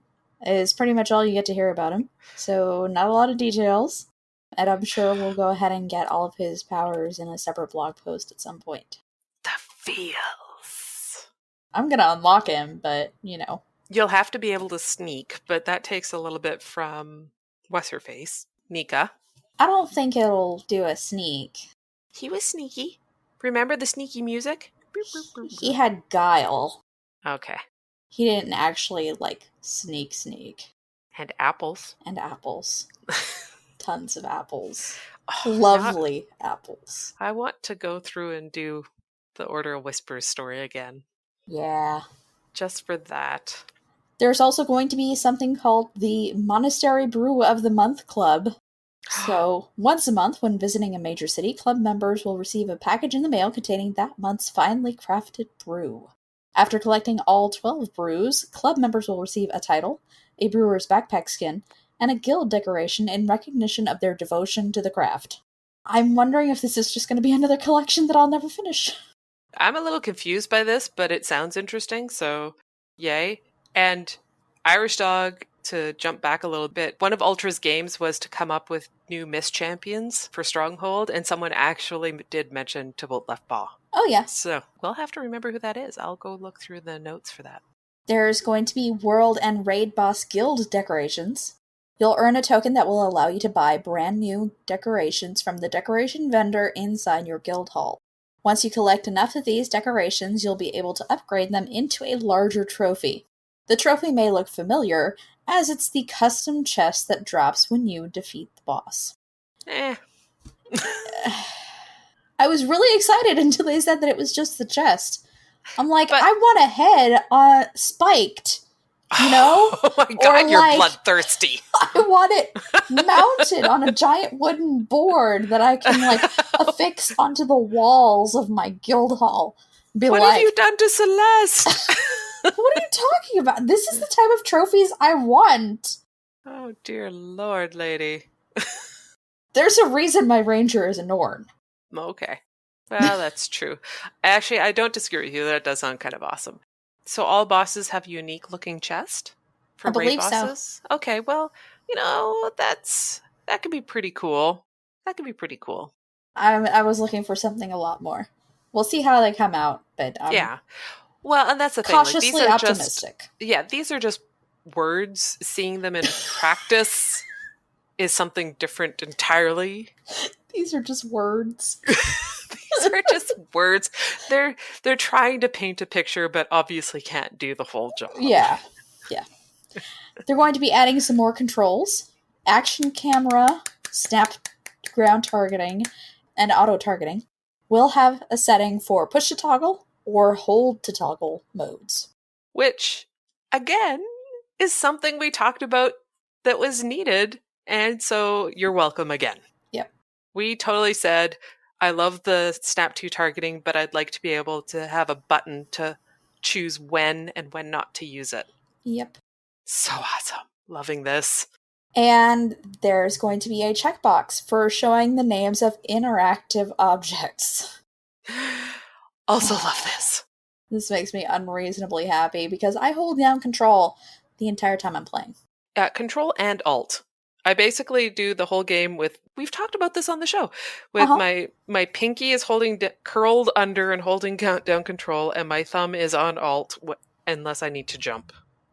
is pretty much all you get to hear about him. So not a lot of details. And I'm sure we'll go ahead and get all of his powers in a separate blog post at some point. The feels. I'm going to unlock him, but, you know. You'll have to be able to sneak, but that takes a little bit from what's-her-face, Nika. I don't think it'll do a sneak. He was sneaky. Remember the sneaky music? He had guile. Okay. He didn't actually, sneak. And apples. And apples. Tons of apples. Oh, lovely apples. I want to go through and do the Order of Whispers story again. Yeah. Just for that. There's also going to be something called the Monastery Brew of the Month Club. So, once a month, when visiting a major city, club members will receive a package in the mail containing that month's finely crafted brew. After collecting all 12 brews, club members will receive a title, a brewer's backpack skin, and a guild decoration in recognition of their devotion to the craft. I'm wondering if this is just going to be another collection that I'll never finish. I'm a little confused by this, but it sounds interesting, so yay. And Irish Dog, to jump back a little bit, one of Ultra's games was to come up with new Mist champions for Stronghold, and someone actually did mention Tybalt Leftpaw. Oh, yeah. So we'll have to remember who that is. I'll go look through the notes for that. There's going to be World and Raid Boss Guild decorations. You'll earn a token that will allow you to buy brand new decorations from the decoration vendor inside your guild hall. Once you collect enough of these decorations, you'll be able to upgrade them into a larger trophy. The trophy may look familiar, as it's the custom chest that drops when you defeat the boss. I was really excited until they said that it was just the chest. I'm like, I want a head spiked, you know? Oh my god, you're bloodthirsty. I want it mounted on a giant wooden board that I can, affix onto the walls of my guild hall. What have you done to Celeste? What are you talking about? This is the type of trophies I want. Oh, dear Lord, lady. There's a reason my ranger is a Norn. Okay. Well, that's true. Actually, I don't disagree with you. That does sound kind of awesome. So all bosses have a unique-looking chest for raid bosses? So. Okay, well, that could be pretty cool. That could be pretty cool. I was looking for something a lot more. We'll see how they come out, but... Yeah. Well, and that's the thing. Cautiously these are optimistic. These are just words. Seeing them in practice is something different entirely. These are just words. These are just words. They're trying to paint a picture, but obviously can't do the whole job. Yeah. They're going to be adding some more controls. Action camera, snap ground targeting, and auto targeting. Will have a setting for push to toggle or hold to toggle modes. Which, again, is something we talked about that was needed, and so you're welcome again. Yep. We totally said, I love the Snap 2 targeting, but I'd like to be able to have a button to choose when and when not to use it. Yep. So awesome. Loving this. And there's going to be a checkbox for showing the names of interactive objects. Also love this. This makes me unreasonably happy because I hold down control the entire time I'm playing. Control and Alt. I basically do the whole game with, we've talked about this on the show, with my pinky is curled under and holding down control, and my thumb is on Alt unless I need to jump.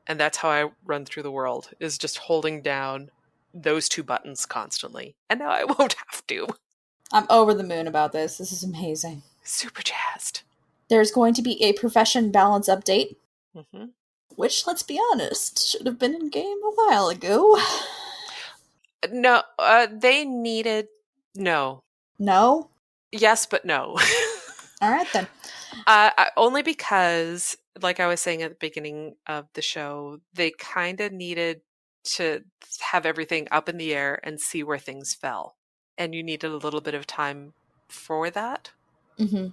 And that's how I run through the world, is just holding down those two buttons constantly. And now I won't have to. I'm over the moon about this. This is amazing. Super jazzed. There's going to be a profession balance update, mm-hmm. which, let's be honest, should have been in game a while ago. No, they needed... No. No? Yes, but no. All right, then. Only because, like I was saying at the beginning of the show, they kind of needed to have everything up in the air and see where things fell. And you needed a little bit of time for that. Mm-hmm.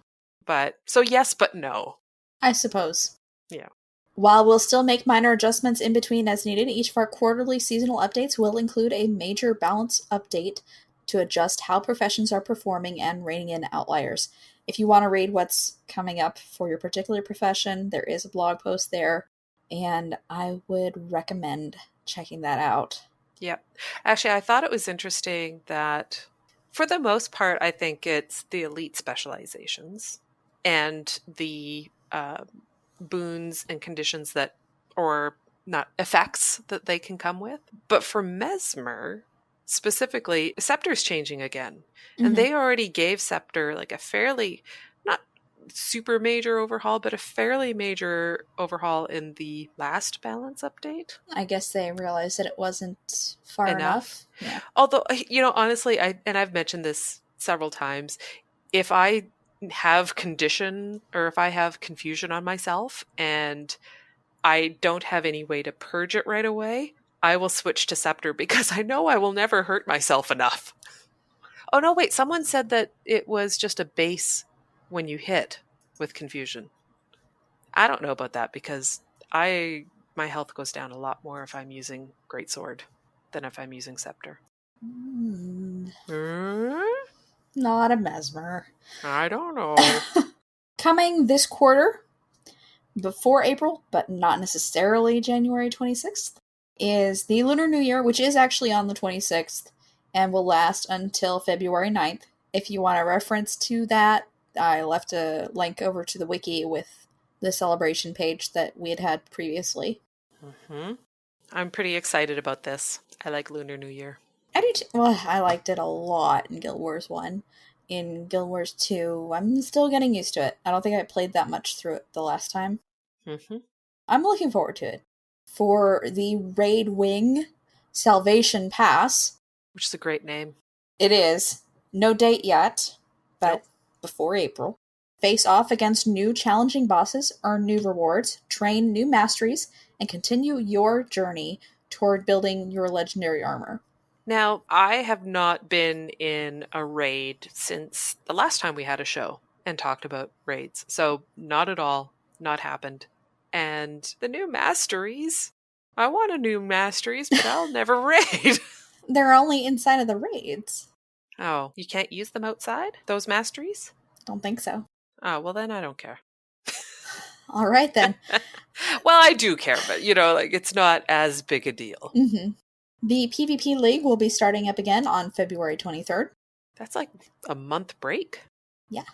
But, so yes, but no. I suppose. Yeah. While we'll still make minor adjustments in between as needed, each of our quarterly seasonal updates will include a major balance update to adjust how professions are performing and reining in outliers. If you want to read what's coming up for your particular profession, there is a blog post there, and I would recommend checking that out. Yep. Actually, I thought it was interesting that, for the most part, I think it's the elite specializations and the boons and conditions that, or not effects that they can come with. But for Mesmer, specifically, Scepter's changing again. Mm-hmm. And they already gave Scepter like a fairly, not super major overhaul, but a fairly major overhaul in the last balance update. I guess they realized that it wasn't far enough. Yeah. Although, honestly, I've mentioned this several times, if I have condition or if I have confusion on myself and I don't have any way to purge it right away, I will switch to Scepter because I know I will never hurt myself enough. Oh no, wait, someone said that it was just a base when you hit with confusion. I don't know about that because my health goes down a lot more if I'm using Greatsword than if I'm using Scepter. Not a Mesmer. I don't know. Coming this quarter, before April, but not necessarily January 26th, is the Lunar New Year, which is actually on the 26th and will last until February 9th. If you want a reference to that, I left a link over to the wiki with the celebration page that we had previously. Mm-hmm. I'm pretty excited about this. I like Lunar New Year. I do too. Well, I liked it a lot in Guild Wars 1. In Guild Wars 2, I'm still getting used to it. I don't think I played that much through it the last time. Mm-hmm. I'm looking forward to it. For the Raid Wing Salvation Pass, which is a great name. It is. No date yet, but before April. Face off against new challenging bosses, earn new rewards, train new masteries, and continue your journey toward building your legendary armor. Now, I have not been in a raid since the last time we had a show and talked about raids. So, not at all. Not happened. And the new masteries. I want a new masteries, but I'll never raid. They're only inside of the raids. Oh, you can't use them outside? Those masteries? Don't think so. Oh, well then I don't care. All right then. Well, I do care, but it's not as big a deal. Mm-hmm. The PvP League will be starting up again on February 23rd. That's like a month break? Yeah.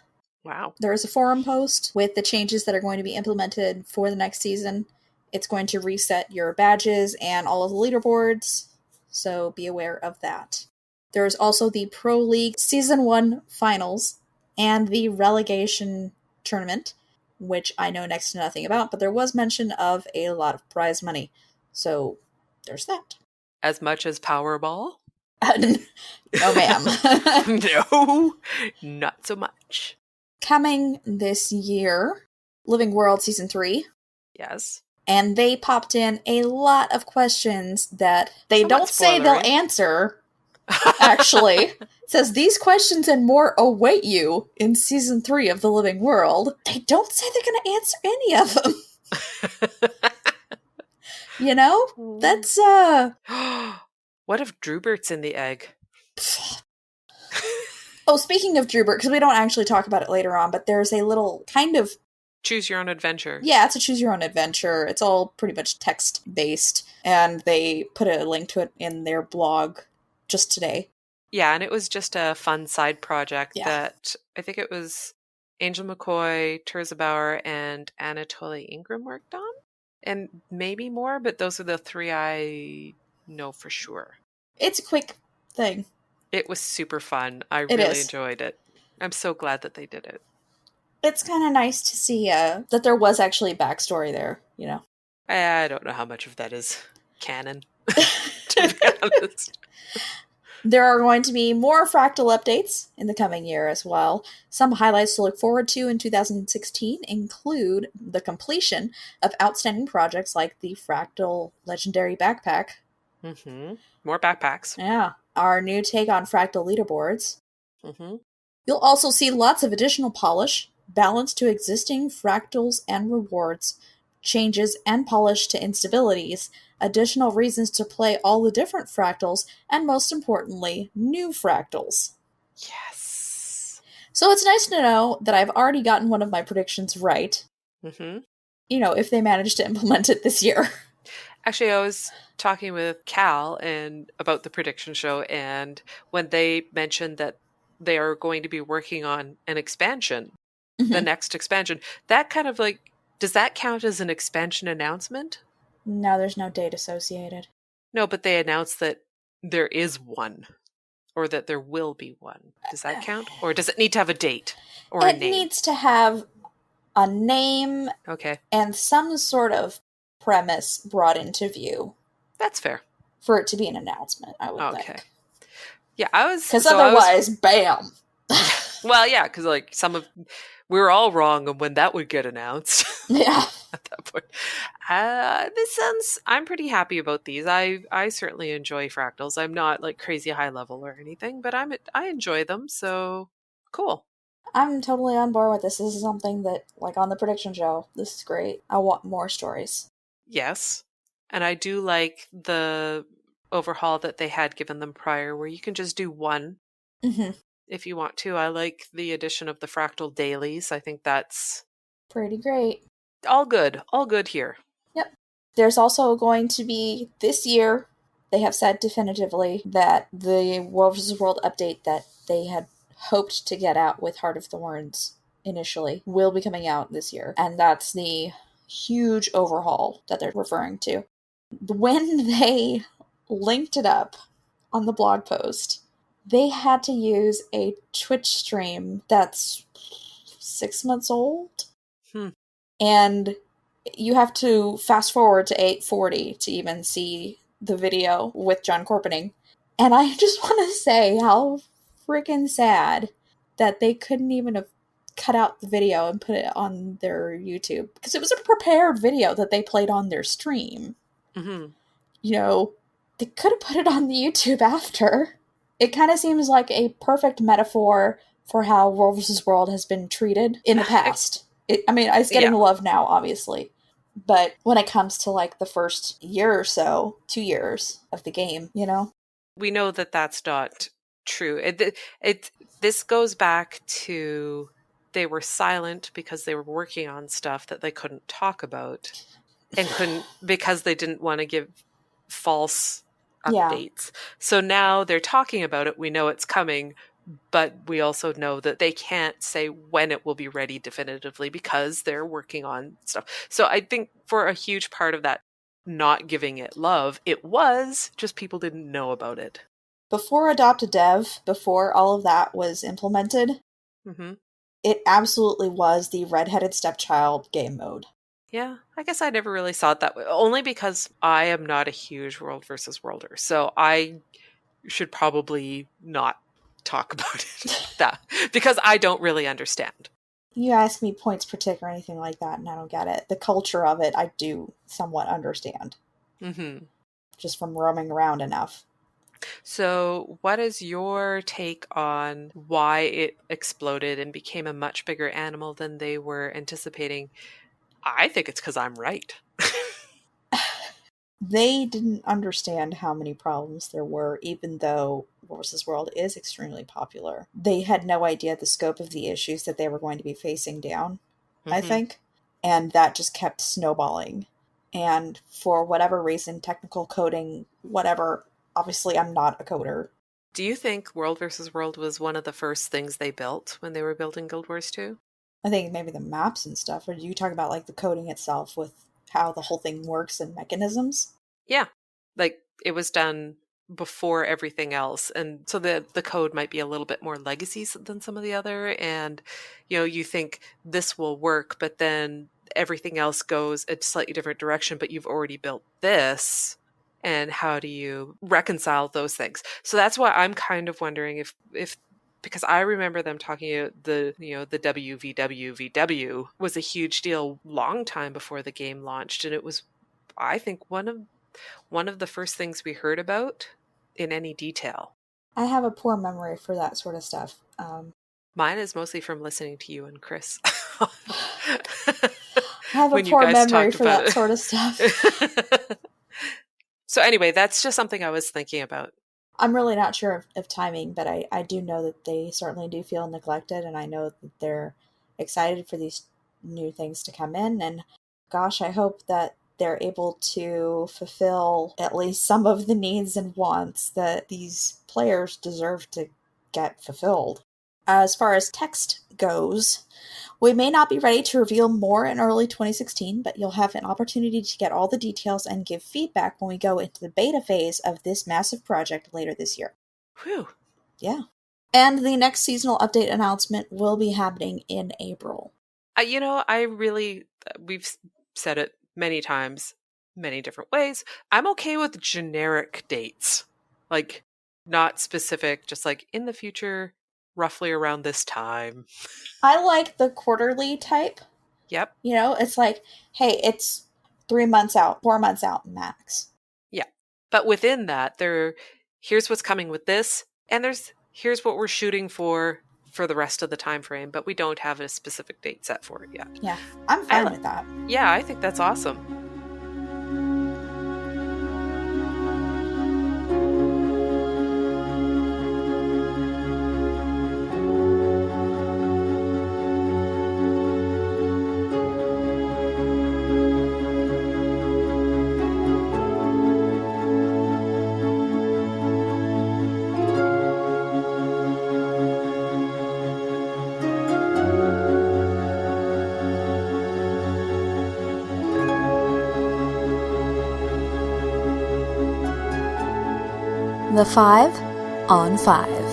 Wow. There is a forum post with the changes that are going to be implemented for the next season. It's going to reset your badges and all of the leaderboards, so be aware of that. There is also the Pro League Season 1 Finals and the Relegation Tournament, which I know next to nothing about, but there was mention of a lot of prize money. So, there's that. As much as Powerball? No, ma'am. No, not so much. Coming this year, Living World Season 3. Yes. And they popped in a lot of questions that they don't say they'll answer. Actually, it says these questions and more await you in Season 3 of The Living World. They don't say they're going to answer any of them. You know? That's, What if Drewbert's in the egg? Oh, speaking of Drewbert, because we don't actually talk about it later on, but there's a little kind of... Choose your own adventure. Yeah, it's a choose your own adventure. It's all pretty much text-based, and they put a link to it in their blog just today. Yeah, and it was just a fun side project that I think it was Angel McCoy, Terza Bauer, and Anatoly Ingram worked on. And maybe more, but those are the three I know for sure. It's a quick thing. It was super fun. I really enjoyed it. I'm so glad that they did it. It's kind of nice to see that there was actually backstory there, you know. I don't know how much of that is canon, to be honest. There are going to be more Fractal updates in the coming year as well. Some highlights to look forward to in 2016 include the completion of outstanding projects like the Fractal Legendary Backpack. Mm-hmm. More backpacks. Yeah. Our new take on Fractal leaderboards. Mm-hmm. You'll also see lots of additional polish, balance to existing fractals and rewards, changes and polish to instabilities, additional reasons to play all the different fractals, and most importantly, new fractals. Yes. So it's nice to know that I've already gotten one of my predictions right. Mm-hmm. You know, if they manage to implement it this year. Actually, I was talking with Cal and about the prediction show, and when they mentioned that they are going to be working on an expansion, the next expansion, that kind of like, does that count as an expansion announcement? No, there's no date associated. No, but they announced that there is one, or that there will be one. Does that count? Or does it need to have a date or a name? It needs to have a name and some sort of premise brought into view. That's fair. For it to be an announcement, I would think. Yeah, I was... Because otherwise, bam! Well, yeah, because like we were all wrong on when that would get announced. Yeah. At that point. I'm pretty happy about these. I certainly enjoy fractals. I'm not like crazy high level or anything, but I enjoy them, so cool. I'm totally on board with this. This is something that, like on the prediction show, this is great. I want more stories. Yes. And I do like the overhaul that they had given them prior, where you can just do one if you want to. I like the addition of the fractal dailies. I think that's pretty great. All good here. Yep. There's also going to be, this year, they have said definitively that the World vs. World update that they had hoped to get out with Heart of Thorns initially will be coming out this year. And that's the huge overhaul that they're referring to. When they linked it up on the blog post, they had to use a Twitch stream that's 6 months old. And you have to fast forward to 8:40 to even see the video with John Corpening. And I just want to say how freaking sad that they couldn't even have cut out the video and put it on their YouTube. Because it was a prepared video that they played on their stream. Mm-hmm. You know, they could have put it on the YouTube after. It kind of seems like a perfect metaphor for how World vs. World has been treated in the past. It's getting love now, obviously. But when it comes to, like, the first year or so, 2 years of the game, you know? We know that that's not true. This goes back to they were silent because they were working on stuff that they couldn't talk about. And couldn't, because they didn't want to give false updates. So now they're talking about it. We know it's coming. but we also know that they can't say when it will be ready definitively because they're working on stuff. So I think for a huge part of that not giving it love, it was just people didn't know about it. Before Adopt-A-Dev, before all of that was implemented, it absolutely was the redheaded stepchild game mode. Yeah, I guess I never really saw it that way, only because I am not a huge World versus Worlder, so I should probably not talk about it because I don't really understand. You ask me points per tick or anything like that, and I don't get it. The culture of it, I do somewhat understand. Just from roaming around enough. So what is your take on why it exploded and became a much bigger animal than they were anticipating? I think it's because I'm right. They didn't understand how many problems there were, even though War vs. World is extremely popular. They had no idea the scope of the issues that they were going to be facing down, I think. And that just kept snowballing. And for whatever reason, technical coding, whatever, obviously I'm not a coder. Do you think World vs. World was one of the first things they built when they were building Guild Wars 2? I think maybe the maps and stuff. Or do you talk about like the coding itself with how the whole thing works and mechanisms? Yeah. Like it was done before everything else. And so the code might be a little bit more legacy than some of the other. And, you think this will work, but then everything else goes a slightly different direction, but you've already built this. And how do you reconcile those things? So that's why I'm kind of wondering if because I remember them talking about the WVW was a huge deal long time before the game launched. And it was, I think, one of the first things we heard about in any detail. I have a poor memory for that sort of stuff. Mine is mostly from listening to you and Chris. I have a poor memory for that sort of stuff. So anyway, that's just something I was thinking about. I'm really not sure of timing, but I do know that they certainly do feel neglected, and I know that they're excited for these new things to come in. And gosh, I hope that they're able to fulfill at least some of the needs and wants that these players deserve to get fulfilled. As far as text goes, we may not be ready to reveal more in early 2016, but you'll have an opportunity to get all the details and give feedback when we go into the beta phase of this massive project later this year. Whew. Yeah. And the next seasonal update announcement will be happening in April. We've said it many times, many different ways. I'm okay with generic dates. Like, not specific, just like in the future, roughly around this time. I like the quarterly type. Yep. It's like, hey, it's 3 months out, 4 months out max. Yeah. But within that, here's what's coming with this, and here's what we're shooting for the rest of the time frame, but we don't have a specific date set for it yet. Yeah, I'm fine with that. Yeah, I think that's awesome. The 5 on 5.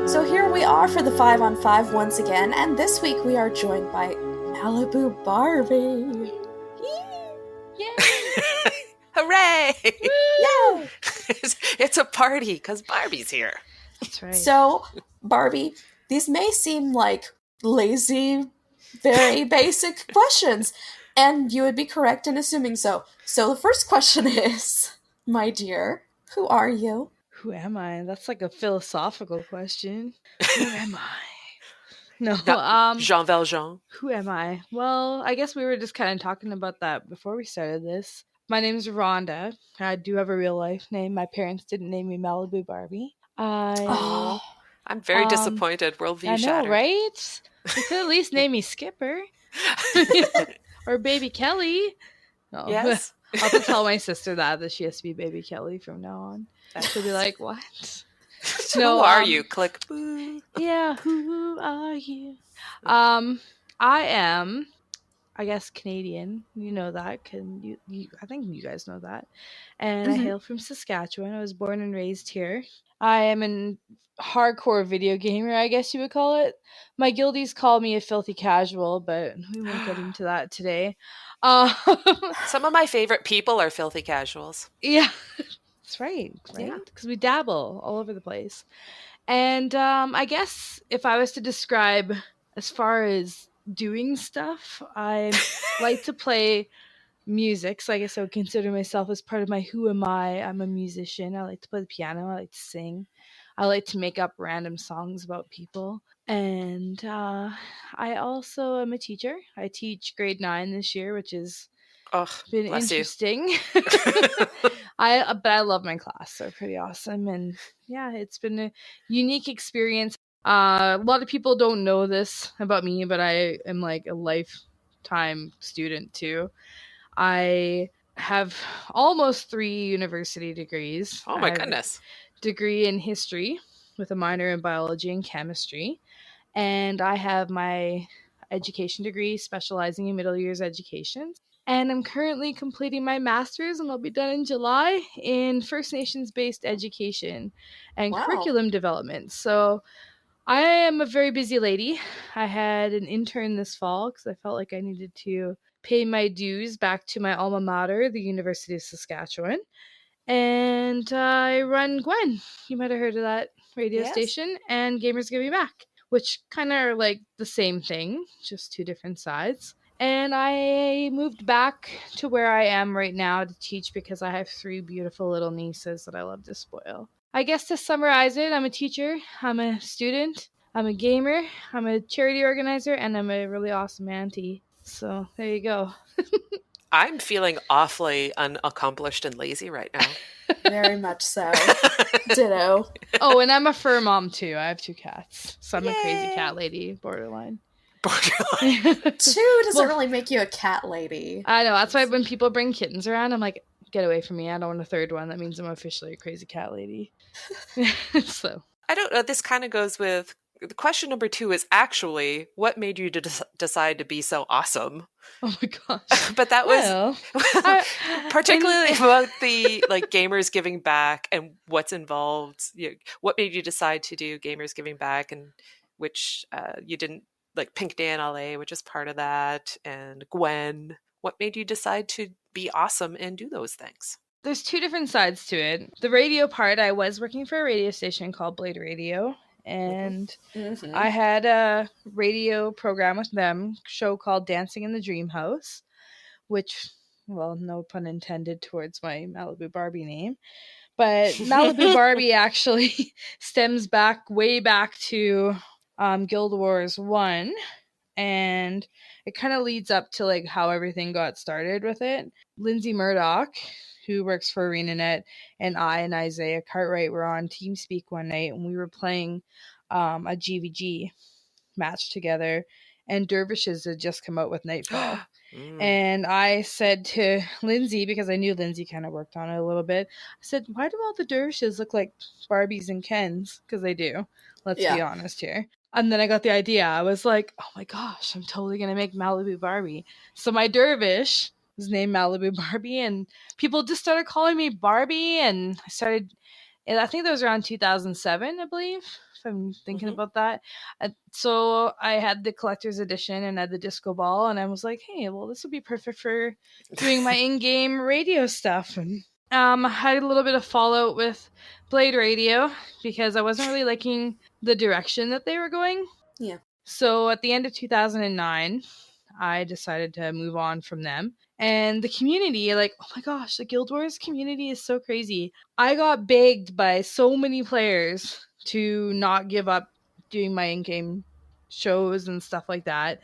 So here we are for the 5 on 5 once again, and this week we are joined by Malibu Barbie. Yay! Hooray! Yay! It's a party because Barbie's here. That's right. So, Barbie, these may seem like lazy, very basic questions, and you would be correct in assuming so. So the first question is, my dear, who are you? Who am I? That's like a philosophical question. Who am I? No, Jean Valjean. Who am I? Well, I guess we were just kind of talking about that before we started this. My name's Rhonda. I do have a real life name. My parents didn't name me Malibu Barbie. I'm very disappointed. Worldview I know, shattered. Right? You could at least name me Skipper. Or Baby Kelly. No. Yes. I'll have to tell my sister that she has to be Baby Kelly from now on. She'll be like, what? Who are you? Click. Boo. Yeah, who are you? I am, I guess, Canadian. You know that. I think you guys know that. And I hail from Saskatchewan. I was born and raised here. I am a hardcore video gamer, I guess you would call it. My guildies call me a filthy casual, but we won't get into that today. Some of my favorite people are filthy casuals. Yeah, that's right? Because we dabble all over the place. And I guess if I was to describe as far as doing stuff, I like to play music. So I guess I would consider myself as part of my who am I. I'm a musician. I like to play the piano. I like to sing. I like to make up random songs about people. And I also am a teacher. I teach grade 9 this year, which has been interesting. But I love my class. They're pretty awesome. And yeah, it's been a unique experience. A lot of people don't know this about me, but I am like a lifetime student too. I have almost 3 university degrees. Oh my goodness. Degree in history with a minor in biology and chemistry. And I have my education degree specializing in middle years education. And I'm currently completing my master's, and I'll be done in July, in First Nations-based education and curriculum development. So I am a very busy lady. I had an intern this fall because I felt like I needed to pay my dues back to my alma mater, the University of Saskatchewan. And I run Gwen. You might have heard of that radio station, and Gamers Give Me Back, which kind of are like the same thing, just 2 different sides. And I moved back to where I am right now to teach because I have 3 beautiful little nieces that I love to spoil. I guess to summarize it, I'm a teacher, I'm a student, I'm a gamer, I'm a charity organizer, and I'm a really awesome auntie. So there you go. I'm feeling awfully unaccomplished and lazy right now. Very much so. Ditto. Oh, and I'm a fur mom too. I have 2 cats. So I'm a crazy cat lady, borderline. 2 doesn't really make you a cat lady. I know. That's why when people bring kittens around, I'm like, get away from me. I don't want a 3rd one. That means I'm officially a crazy cat lady. So I don't know. This kind of goes with the question number 2 is actually what made you decide to be so awesome? Oh my gosh. But that was particularly about the Gamers Giving Back and what's involved. What made you decide to do Gamers Giving Back, and which you didn't, like Pink Day in LA, which is part of that, and Gwen. What made you decide to be awesome and do those things? There's 2 different sides to it. The radio part, I was working for a radio station called Blade Radio, and I had a radio program with them, show called Dancing in the Dream House, which, well, no pun intended towards my Malibu Barbie name. But Malibu Barbie actually stems way back to Guild Wars 1, and it kind of leads up to like how everything got started with it. Lindsay Murdoch, who works for ArenaNet, and I and Isaiah Cartwright were on TeamSpeak one night, and we were playing a GVG match together, and Dervishes had just come out with Nightfall. And I said to Lindsay, because I knew Lindsay kind of worked on it a little bit, I said, why do all the Dervishes look like Barbies and Kens? Because they do. Let's be honest here. And then I got the idea. I was like, oh my gosh, I'm totally going to make Malibu Barbie. So my Dervish was named Malibu Barbie, and people just started calling me Barbie, and I think that was around 2007, I believe, if I'm thinking about that. So I had the collector's edition and had the disco ball, and I was like, hey, well, this would be perfect for doing my in-game radio stuff. And I had a little bit of fallout with Blade Radio because I wasn't really liking the direction that they were going. Yeah. So at the end of 2009, I decided to move on from them. And the community, like, oh my gosh, the Guild Wars community is so crazy. I got begged by so many players to not give up doing my in-game shows and stuff like that.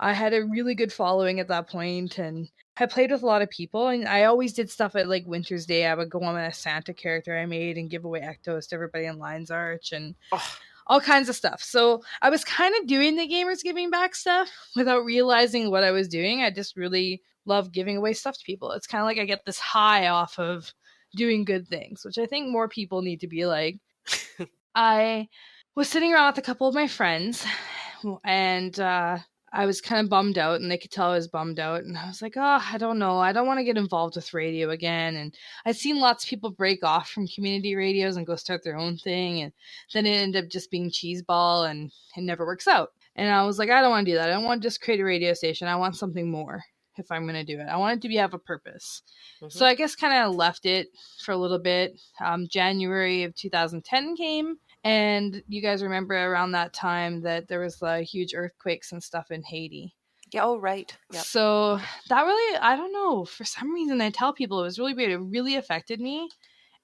I had a really good following at that point, and I played with a lot of people, and I always did stuff at like Winter's Day. I would go on a Santa character I made and give away Ectos to everybody in Lion's Arch and all kinds of stuff. So I was kind of doing the Gamers Giving Back stuff without realizing what I was doing. I just really love giving away stuff to people. It's kind of like I get this high off of doing good things, which I think more people need to be like. I was sitting around with a couple of my friends, and I was kind of bummed out, and they could tell I was bummed out. And I was like, oh, I don't know. I don't want to get involved with radio again. And I'd seen lots of people break off from community radios and go start their own thing. And then it ended up just being cheeseball, and it never works out. And I was like, I don't want to do that. I don't want to just create a radio station. I want something more if I'm going to do it. I want it to have a purpose. So I guess kind of left it for a little bit. January of 2010 came. And you guys remember around that time that there was huge earthquakes and stuff in Haiti. Yeah, oh, right. Yep. So that really, I don't know, for some reason I tell people it was really weird. It really affected me.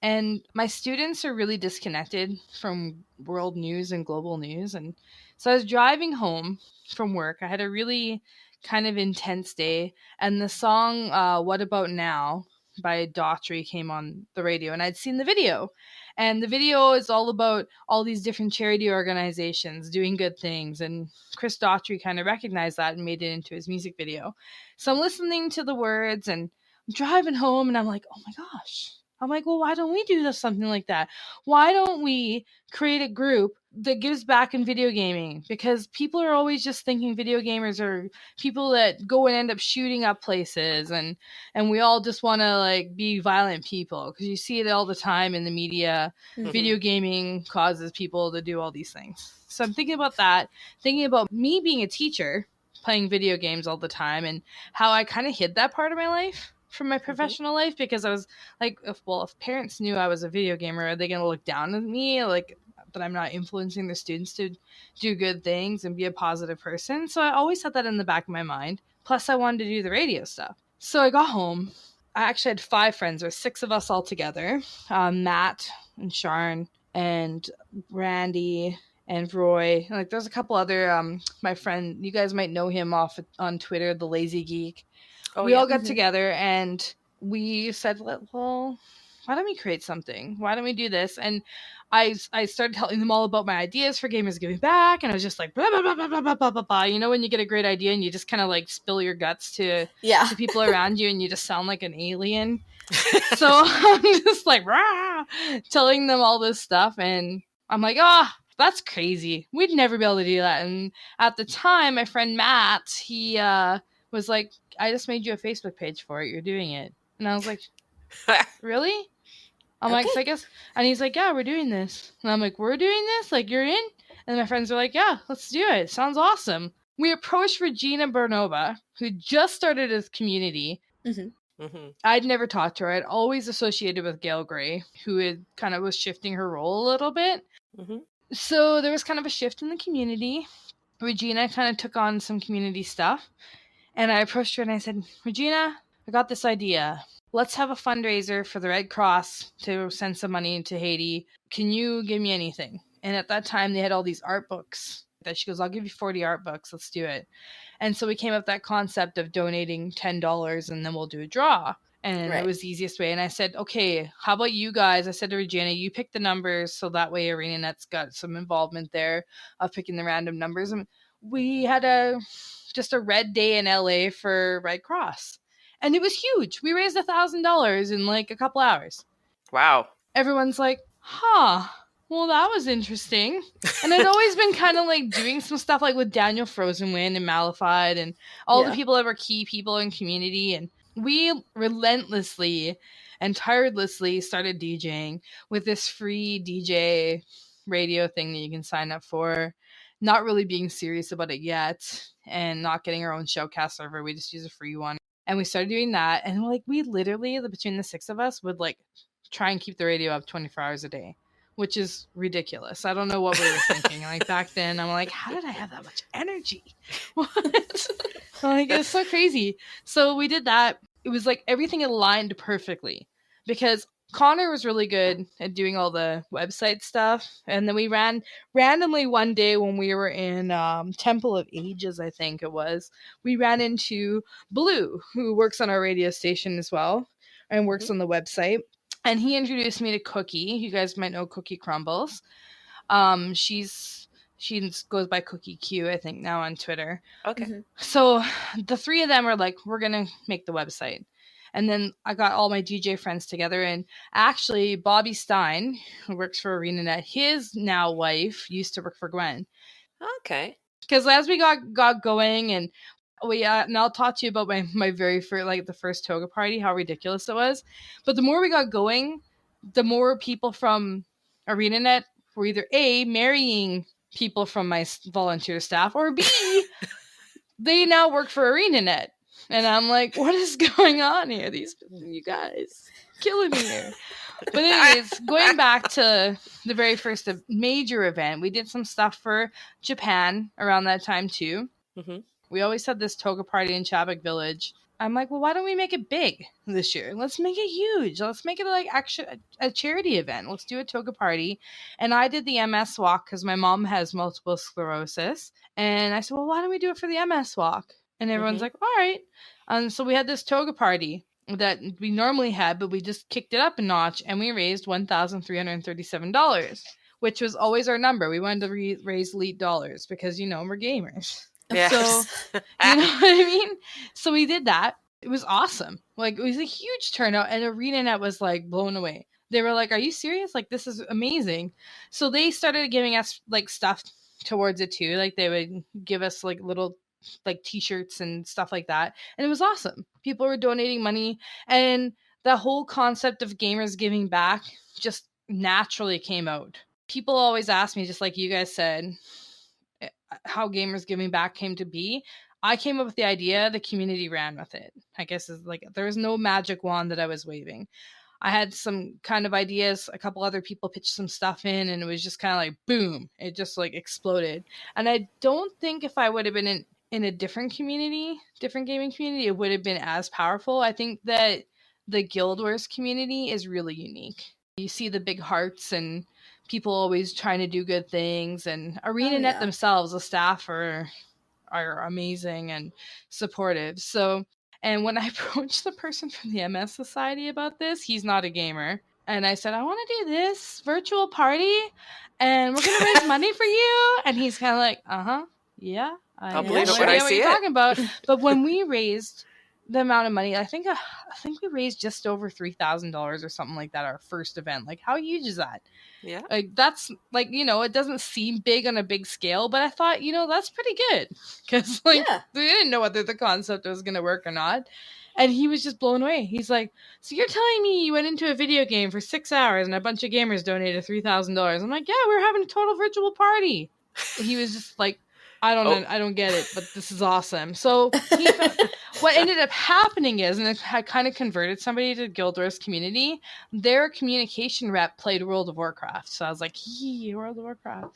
And my students are really disconnected from world news and global news. And so I was driving home from work. I had a really kind of intense day. And the song What About Now by Daughtry came on the radio. And I'd seen the video. And the video is all about all these different charity organizations doing good things. And Chris Daughtry kind of recognized that and made it into his music video. So I'm listening to the words and I'm driving home and I'm like, oh my gosh. I'm like, well, why don't we do something like that? Why don't we create a group that gives back in video gaming? Because people are always just thinking video gamers are people that go and end up shooting up places, and we all just want to like be violent people, because you see it all the time in the media. Video gaming causes people to do all these things. So I'm thinking about that, thinking about me being a teacher, playing video games all the time, and how I kind of hid that part of my life from my professional life, because I was like, if parents knew I was a video gamer, are they going to look down on me, like that I'm not influencing their students to do good things and be a positive person? So I always had that in the back of my mind. Plus I wanted to do the radio stuff. So I got home. I actually had 5 friends, or 6 of us all together. Matt and Sharn and Randy and Roy. Like there's a couple other, my friend, you guys might know him off on Twitter, the Lazy Geek. We all got together and we said, well, why don't we create something? Why don't we do this? And I started telling them all about my ideas for Gamers Giving Back, and I was just like, blah, blah, blah, blah, blah, blah, blah, blah, blah. You know, when you get a great idea and you just kind of like spill your guts to people around you and you just sound like an alien. So I'm just like, rah, telling them all this stuff, and I'm like, that's crazy. We'd never be able to do that. And at the time, my friend Matt, he was like, I just made you a Facebook page for it. You're doing it. And I was like, really? I'm like, so I guess, and he's like, yeah, we're doing this. And I'm like, we're doing this? Like, you're in? And my friends were like, yeah, let's do it. Sounds awesome. We approached Regina Bernova, who just started his community. I'd never talked to her. I'd always associated with Gail Gray, who had kind of was shifting her role a little bit. So there was kind of a shift in the community. Regina kind of took on some community stuff. And I approached her and I said, Regina, I got this idea. Let's have a fundraiser for the Red Cross to send some money into Haiti. Can you give me anything? And at that time, they had all these art books. That she goes, I'll give you 40 art books. Let's do it. And so we came up with that concept of donating $10 and then we'll do a draw. And it was the easiest way. And I said, okay, how about you guys? I said to Regina, you pick the numbers. So that way ArenaNet's got some involvement there of picking the random numbers. And we had just a red day in LA for Red Cross. And it was huge. We raised $1,000 in like a couple hours. Wow. Everyone's like, well, that was interesting. And I'd always been kind of like doing some stuff like with Daniel Frozenwind and Malified and all the people that were key people in community. And we relentlessly and tirelessly started DJing with this free DJ radio thing that you can sign up for. Not really being serious about it yet and not getting our own showcast server. We just use a free one. And we started doing that. And like we literally, between the 6 of us, would like try and keep the radio up 24 hours a day, which is ridiculous. I don't know what we were thinking. Like back then, I'm like, how did I have that much energy? What? Like, it's so crazy. So we did that. It was like everything aligned perfectly because Connor was really good at doing all the website stuff. And then we ran randomly one day when we were in Temple of Ages, I think it was. We ran into Blue, who works on our radio station as well and works on the website. And he introduced me to Cookie. You guys might know Cookie Crumbles. She goes by Cookie Q, I think, now on Twitter. Okay. So the three of them are like, we're going to make the website. And then I got all my DJ friends together. And actually, Bobby Stein, who works for ArenaNet, his now wife used to work for Gwen. Okay. Because as we got going, and and I'll talk to you about my very first, like the first toga party, how ridiculous it was. But the more we got going, the more people from ArenaNet were either A, marrying people from my volunteer staff, or B, they now work for ArenaNet. And I'm like, what is going on here? You guys killing me here. But anyways, going back to the very first major event, we did some stuff for Japan around that time too. Mm-hmm. We always had this toga party in Chabak Village. I'm like, well, why don't we make it big this year? Let's make it huge. Let's make it like actually a charity event. Let's do a toga party. And I did the MS walk because my mom has multiple sclerosis. And I said, well, why don't we do it for the MS walk? And everyone's like, all right. And so we had this toga party that we normally had, but we just kicked it up a notch and we raised $1,337, which was always our number. We wanted to raise elite dollars because, we're gamers. Yes. So, you know what I mean? So we did that. It was awesome. Like, it was a huge turnout, and ArenaNet was like blown away. They were like, are you serious? Like, this is amazing. So they started giving us like stuff towards it too. Like, they would give us like little like t-shirts and stuff like that, and it was awesome. People were donating money, and the whole concept of gamers giving back just naturally came out. People always ask me, just like you guys said, how gamers giving back came to be. I came up with the idea, the community ran with it. I guess is like there was no magic wand that I was waving. I had some kind of ideas, a couple other people pitched some stuff in, and it was just kind of like boom, it just like exploded. And I don't think if I would have been in a different gaming community, it would have been as powerful. I think that the Guild Wars community is really unique. You see the big hearts and people always trying to do good things, and ArenaNet themselves, the staff are amazing and supportive. So, and when I approached the person from the MS Society about this, he's not a gamer. And I said, I want to do this virtual party and we're going to raise money for you. And he's kind of like, yeah. I'll believe it when I see it. What you're talking about. But when we raised the amount of money, I think we raised just over $3,000 or something like that, our first event. Like, how huge is that? Yeah. Like, that's like, it doesn't seem big on a big scale, but I thought, that's pretty good. Because we didn't know whether the concept was going to work or not. And he was just blown away. He's like, so you're telling me you went into a video game for 6 hours and a bunch of gamers donated $3,000? I'm like, yeah, we're having a total virtual party. He was just like, I don't get it, but this is awesome. So what ended up happening is, and it had kind of converted somebody to Guild Wars community, their communication rep played World of Warcraft. So I was like, World of Warcraft.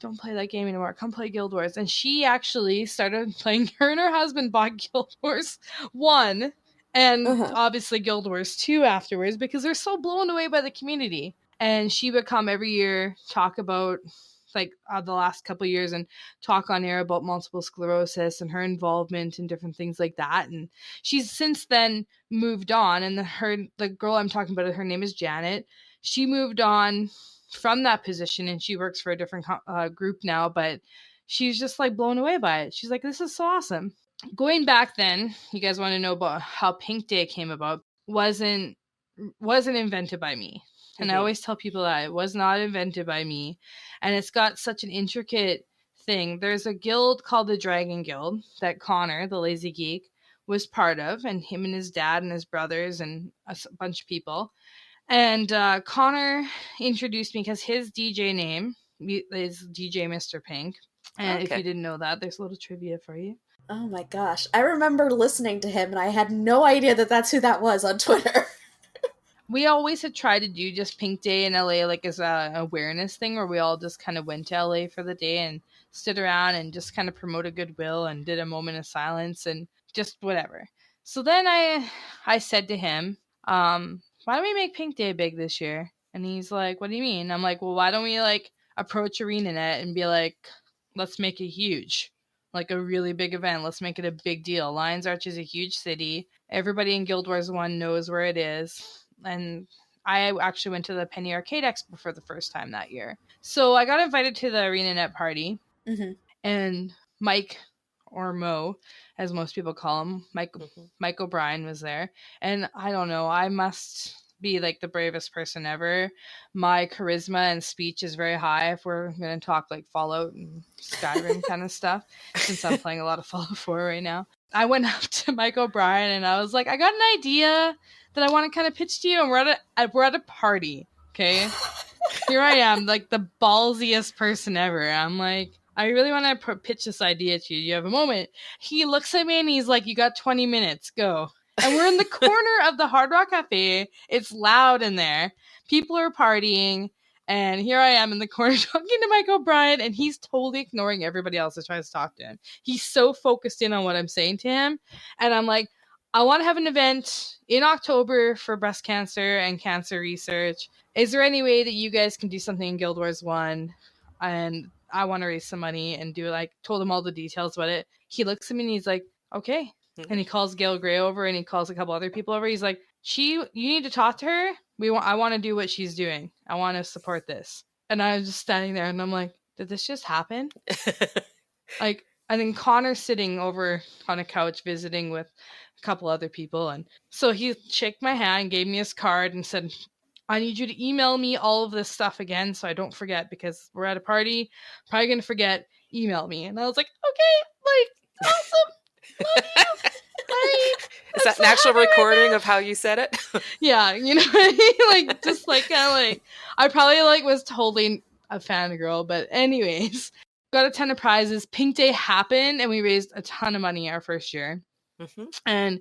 Don't play that game anymore. Come play Guild Wars. And she actually started playing, her and her husband bought Guild Wars 1 and obviously Guild Wars 2 afterwards because they're so blown away by the community. And she would come every year, talk about like the last couple of years and talk on air about multiple sclerosis and her involvement in different things like that. And she's since then moved on, and the girl I'm talking about, her name is Janet. She moved on from that position and she works for a different group now, but she's just like blown away by it. She's like, this is so awesome. Going back then, you guys want to know about how Pink Day came about, wasn't invented by me. And I always tell people that it was not invented by me. And it's got such an intricate thing. There's a guild called the Dragon Guild that Connor, the lazy geek, was part of, and him and his dad and his brothers and a bunch of people. And Connor introduced me because his DJ name is DJ Mr. Pink. And if you didn't know that, there's a little trivia for you. Oh my gosh. I remember listening to him and I had no idea that that's who that was on Twitter. We always had tried to do just Pink Day in LA like as an awareness thing where we all just kind of went to LA for the day and stood around and just kind of promoted goodwill and did a moment of silence and just whatever. So then I said to him, why don't we make Pink Day big this year? And he's like, what do you mean? I'm like, well, why don't we like approach ArenaNet and be like, let's make it huge. Like a really big event. Let's make it a big deal. Lions Arch is a huge city. Everybody in Guild Wars 1 knows where it is. And I actually went to the Penny Arcade Expo for the first time that year. So I got invited to the ArenaNet party. Mm-hmm. And Mike, or Mo, as most people call him, Mike O'Brien was there. And I don't know, I must be like the bravest person ever. My charisma and speech is very high if we're going to talk like Fallout and Skyrim kind of stuff, since I'm playing a lot of Fallout 4 right now. I went up to Mike O'Brien and I was like, I got an idea that I want to kind of pitch to you, and we're at a party, okay? Here I am, like the ballsiest person ever. I'm like, I really want to pitch this idea to you. You have a moment. He looks at me and he's like, you got 20 minutes, go. And we're in the corner of the Hard Rock Cafe. It's loud in there. People are partying. And here I am in the corner talking to Mike O'Brien, and he's totally ignoring everybody else that tries to talk to him. He's so focused in on what I'm saying to him. And I'm like, I want to have an event in October for breast cancer and cancer research. Is there any way that you guys can do something in Guild Wars 1? And I want to raise some money and do like, told him all the details about it. He looks at me and he's like, okay. And he calls Gail Gray over and he calls a couple other people over. He's like, you need to talk to her. I want to do what she's doing. I want to support this. And I was just standing there and I'm like, did this just happen? Like, and then Connor's sitting over on a couch visiting with a couple other people. And so he shook my hand, gave me his card and said, I need you to email me all of this stuff again so I don't forget, because we're at a party. Probably going to forget. Email me. And I was like, okay, like, awesome. Love you. Bye. Is that an actual recording of how you said it? Yeah, you know what I mean? Like, just like, kind of like, I probably like was totally a fangirl, but anyways, got a ton of prizes. Pink Day happened and we raised a ton of money our first year. Mm-hmm. And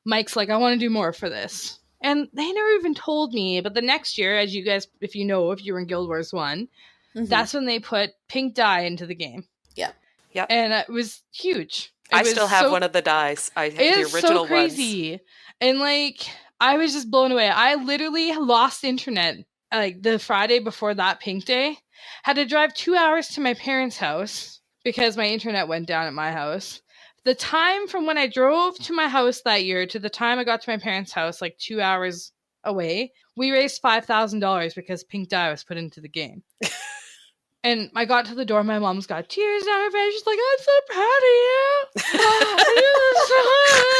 Mike's like, I want to do more for this. And they never even told me, but the next year, as you guys, if you were in Guild Wars 1, that's when they put pink dye into the game. Yeah. Yep. And it was huge. I still have one of the dyes. I have the original so crazy. ones. And like, I was just blown away. I literally lost internet like the Friday before that Pink Day. Had to drive 2 hours to my parents' house because my internet went down at my house. The time from when I drove to my house that year to the time I got to my parents' house, like 2 hours away, we raised $5,000 because pink dye was put into the game. And I got to the door, my mom's got tears down her face. She's like, I'm so proud of you.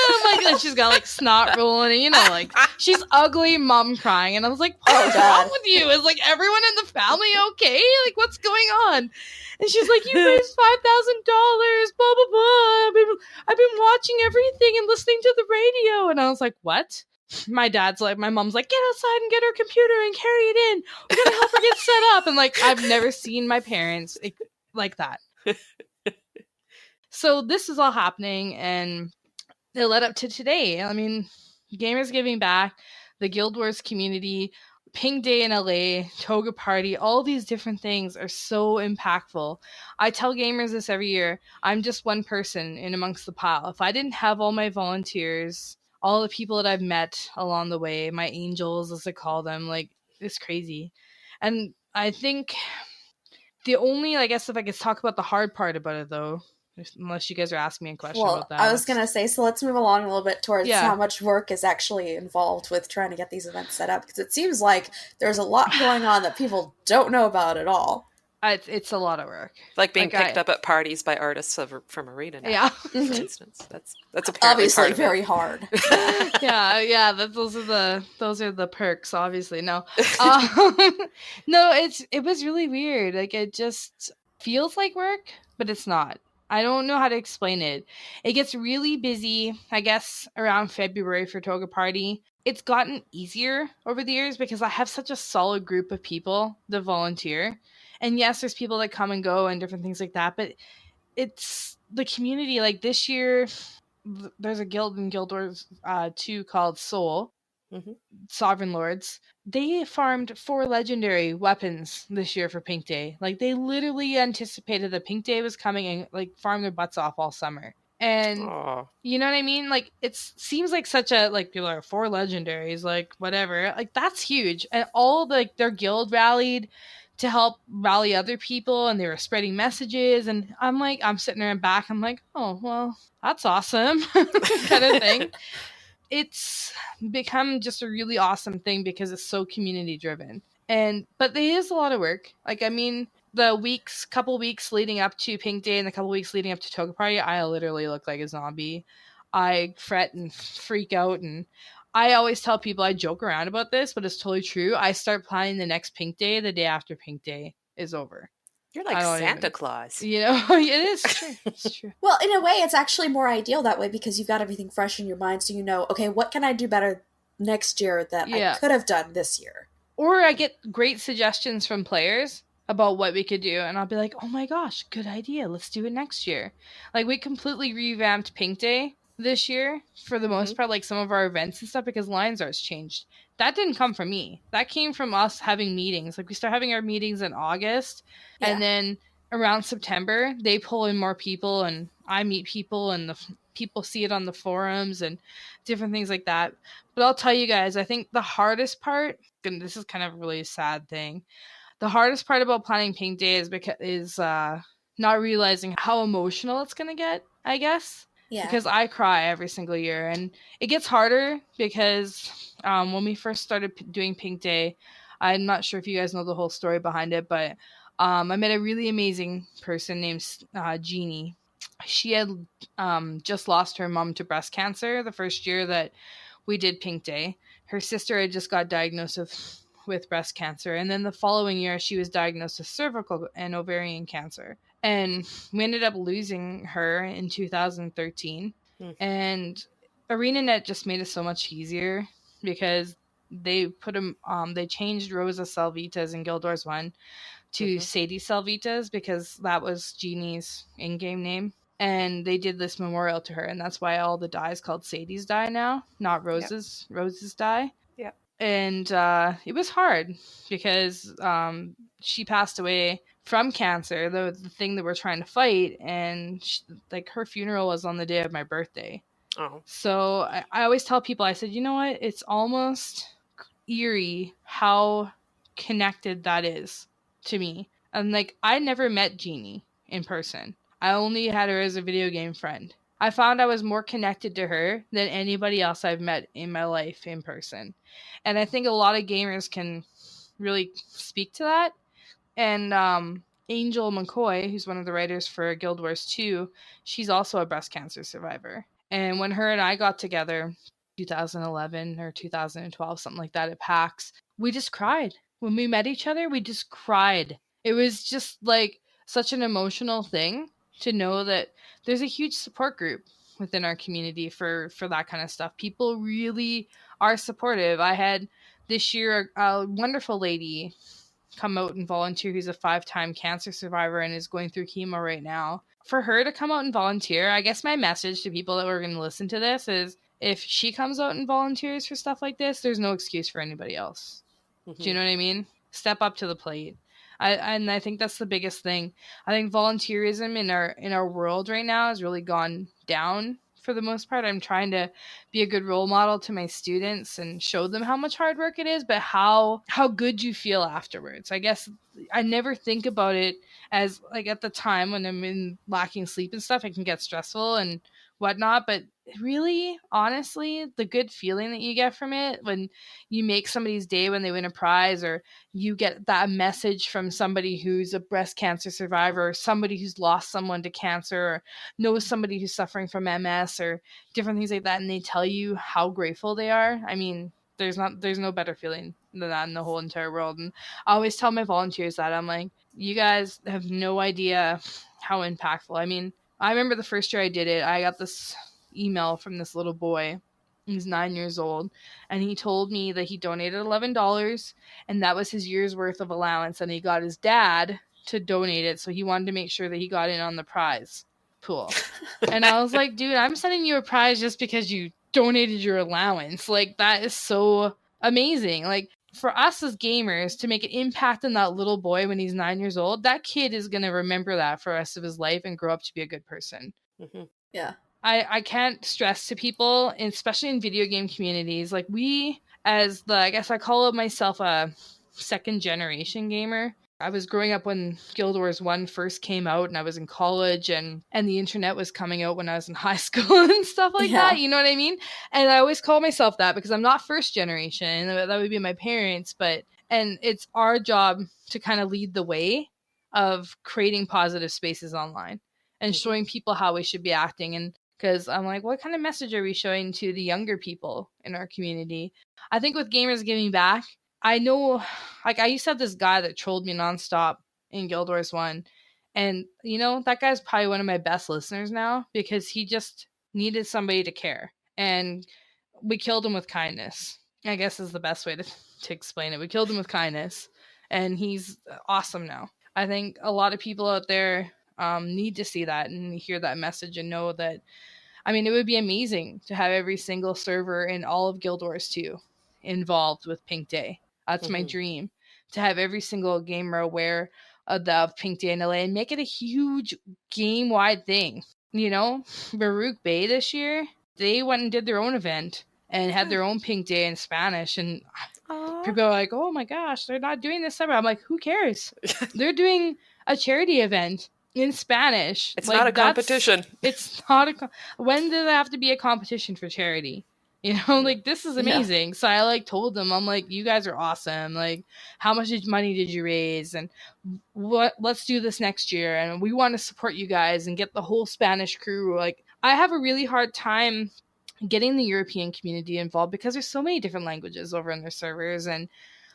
I'm like, and she's got like snot rolling, and like she's ugly mom crying. And I was like, what's wrong with you? Is like everyone in the family okay? Like, what's going on? And she's like, you raised $5,000, blah, blah, blah. I've been watching everything and listening to the radio. And I was like, what? My mom's like, get outside and get her computer and carry it in. We're gonna help her get set up. And like, I've never seen my parents like that. So this is all happening, and it led up to today. I mean, gamers giving back, the Guild Wars community, Pink Day in LA, Toga Party, all these different things are so impactful. I tell gamers this every year. I'm just one person in amongst the pile. If I didn't have all my volunteers, all the people that I've met along the way, my angels, as I call them, like, it's crazy. And I think the only, I guess if I could talk about the hard part about it, though, unless you guys are asking me a question about that. I was going to say, so let's move along a little bit towards how much work is actually involved with trying to get these events set up, because it seems like there's a lot going on that people don't know about at all. It's a lot of work. Like being picked up at parties by artists from ArenaNet. Yeah. For instance. That's apparently obviously part of very hard. yeah. Those are the perks, obviously. No. No, it was really weird. Like, it just feels like work, but it's not. I don't know how to explain it. It gets really busy, I guess, around February for Toga Party. It's gotten easier over the years because I have such a solid group of people that volunteer. And yes, there's people that come and go and different things like that, but it's the community. Like this year, there's a guild in Guild Wars 2 called Soul, Sovereign Lords. They farmed 4 legendary weapons this year for Pink Day. Like, they literally anticipated that Pink Day was coming and like farmed their butts off all summer. And Aww. you know what I mean? Like, it seems like such a, like, people are 4 legendaries, like, whatever. Like, that's huge. And all, like, their guild rallied to help rally other people, and they were spreading messages. And I'm sitting there in back, I'm like, oh, well, that's awesome, kind of thing. It's become just a really awesome thing because it's so community driven. But it is a lot of work. Like, I mean, the couple weeks leading up to Pink Day and the couple weeks leading up to Toga Party, I literally look like a zombie. I fret and freak out, and I always tell people, I joke around about this, but it's totally true. I start planning the next Pink Day the day after Pink Day is over. You're like Santa Claus. You know, it is true. It's true. Well, in a way, it's actually more ideal that way because you've got everything fresh in your mind, so you know, okay, what can I do better next year that I could have done this year? Or I get great suggestions from players about what we could do, and I'll be like, oh my gosh, good idea, let's do it next year. Like, we completely revamped Pink Day this year for the most part, like some of our events and stuff, because Lions Arts changed. That didn't come from me. That came from us having meetings. Like, we start having our meetings in August, and then around September they pull in more people, and I meet people, and the people see it on the forums and different things like that. But I'll tell you guys, I think the hardest part, and this is kind of a really sad thing, the hardest part about planning Pink Day is not realizing how emotional it's gonna get, I guess. Yeah. Because I cry every single year, and it gets harder because when we first started doing Pink Day, I'm not sure if you guys know the whole story behind it, but I met a really amazing person named Jeannie. She had just lost her mom to breast cancer the first year that we did Pink Day. Her sister had just got diagnosed with breast cancer, and then the following year she was diagnosed with cervical and ovarian cancer. And we ended up losing her in 2013. And ArenaNet just made it so much easier because they they changed Rosa Salvitas in Guild Wars 1 to Sadie Salvitas because that was Jeannie's in-game name. And they did this memorial to her, and that's why all the die is called Sadie's die now, not Rose's. Yep. Rose's die. Yep. And it was hard because she passed away from cancer, the thing that we're trying to fight, and her funeral was on the day of my birthday. Oh. So I always tell people, I said, you know what? It's almost eerie how connected that is to me. And like, I never met Jeannie in person. I only had her as a video game friend. I found I was more connected to her than anybody else I've met in my life in person. And I think a lot of gamers can really speak to that. And Angel McCoy, who's one of the writers for Guild Wars 2, she's also a breast cancer survivor. And when her and I got together, 2011 or 2012, something like that, at PAX, we just cried. When we met each other, we just cried. It was just like such an emotional thing to know that there's a huge support group within our community for that kind of stuff. People really are supportive. I had this year a wonderful lady come out and volunteer who's a 5-time cancer survivor and is going through chemo right now. For her to come out and volunteer, I guess my message to people that are going to listen to this is, if she comes out and volunteers for stuff like this, there's no excuse for anybody else. Do you know what I mean? Step up to the plate. I think that's the biggest thing. I think volunteerism in our world right now has really gone down for the most part. I'm trying to be a good role model to my students and show them how much hard work it is, but how good you feel afterwards. I guess I never think about it as like at the time when I'm lacking sleep and stuff, it can get stressful and whatnot, but really, honestly, the good feeling that you get from it when you make somebody's day when they win a prize, or you get that message from somebody who's a breast cancer survivor, or somebody who's lost someone to cancer, or knows somebody who's suffering from MS, or different things like that, and they tell you how grateful they are. I mean, there's no better feeling than that in the whole entire world. And I always tell my volunteers that, I'm like, you guys have no idea how impactful. I mean, I remember the first year I did it, I got this email from this little boy. He's 9 years old, and he told me that he donated $11, and that was his year's worth of allowance, and he got his dad to donate it, so he wanted to make sure that he got in on the prize pool. And I was like, dude, I'm sending you a prize just because you donated your allowance. Like, that is so amazing. Like, for us as gamers to make an impact on that little boy when he's 9 years old, that kid is going to remember that for the rest of his life and grow up to be a good person. Yeah. I can't stress to people, especially in video game communities, like we, as the, I guess I call myself a second generation gamer. I was growing up when Guild Wars 1 first came out, and I was in college, and the internet was coming out when I was in high school and stuff like that. You know what I mean? And I always call myself that because I'm not first generation. That would be my parents, and it's our job to kind of lead the way of creating positive spaces online and showing people how we should be acting. And because I'm like, what kind of message are we showing to the younger people in our community? I think with Gamers Giving Back, I know, like, I used to have this guy that trolled me nonstop in Guild Wars 1. And, you know, that guy's probably one of my best listeners now because he just needed somebody to care. And we killed him with kindness, I guess is the best way to explain it. We killed him with kindness. And he's awesome now. I think a lot of people out there need to see that and hear that message and know that, I mean, it would be amazing to have every single server in all of Guild Wars 2 involved with Pink Day. That's my dream, to have every single gamer aware of the Pink Day in LA and make it a huge game-wide thing. You know, Baruch Bay this year, they went and did their own event and had their own Pink Day in Spanish, and people are like, oh my gosh, they're not doing this ever. I'm like, who cares? They're doing a charity event in Spanish. It's like, not a competition. It's not when did it have to be a competition for charity? You know, like, this is amazing. Yeah. So I, like, told them, I'm like, you guys are awesome. Like, how much money did you raise? And let's do this next year. And we want to support you guys and get the whole Spanish crew. Like, I have a really hard time getting the European community involved because there's so many different languages over in their servers. And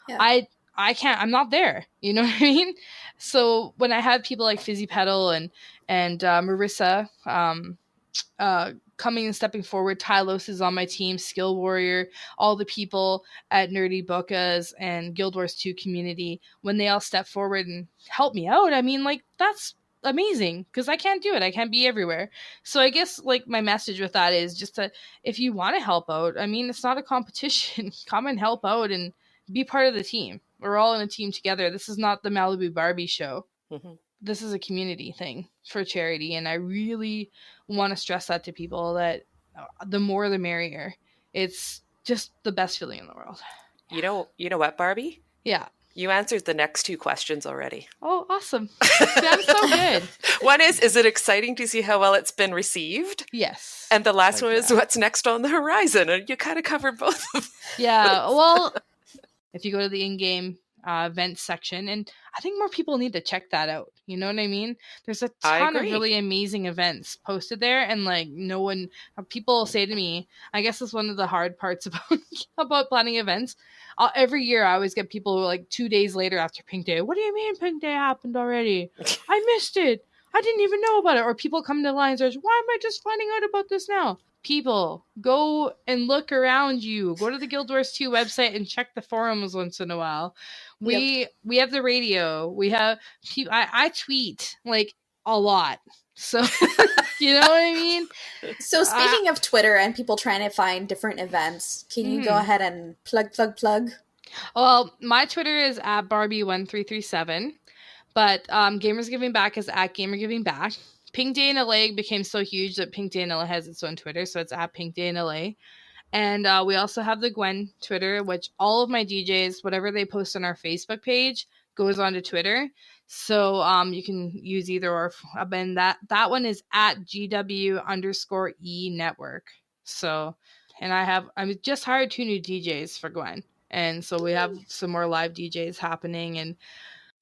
I can't, I'm not there. You know what I mean? So when I have people like Fizzy Pedal and Marissa, coming and stepping forward, Tylos is on my team, Skill Warrior, all the people at Nerdy Bookas and Guild Wars 2 community, when they all step forward and help me out, I mean, like, that's amazing because I can't do it. I can't be everywhere. So I guess, like, my message with that is just to, if you want to help out, I mean, it's not a competition. Come and help out and be part of the team. We're all in a team together. This is not the Malibu Barbie show. This is a community thing for charity, and I really want to stress that to people, that the more the merrier. It's just the best feeling in the world. You know what, Barbie? Yeah. You answered the next two questions already. Oh, awesome. That's so good. One is it exciting to see how well it's been received? Yes. And the last one is what's next on the horizon? And you kind of covered both of them. Yeah, well, if you go to the in-game events section, and I think more people need to check that out. You know what I mean? There's a ton of really amazing events posted there, and like people say to me, I guess it's one of the hard parts about planning events. Every year I always get people like 2 days later after Pink Day, what do you mean Pink Day happened already? I missed it. I didn't even know about it. Or people come to lines, why am I just finding out about this now? People, go and look around you. Go to the Guild Wars 2 website and check the forums once in a while. We have the radio. We have I tweet like a lot. So you know what I mean? So speaking of Twitter and people trying to find different events, can you go ahead and plug? Well, my Twitter is at Barbie1337, but Gamers Giving Back is at Gamer Giving Back. Pink Day in LA became so huge that Pink Day in LA has its own Twitter, so it's at Pink Day in LA. And we also have the Gwen Twitter, which all of my DJs, whatever they post on our Facebook page, goes onto Twitter. So you can use either or. And that one is at GW_E Network. So, and I just hired 2 new DJs for Gwen. And so we have some more live DJs happening.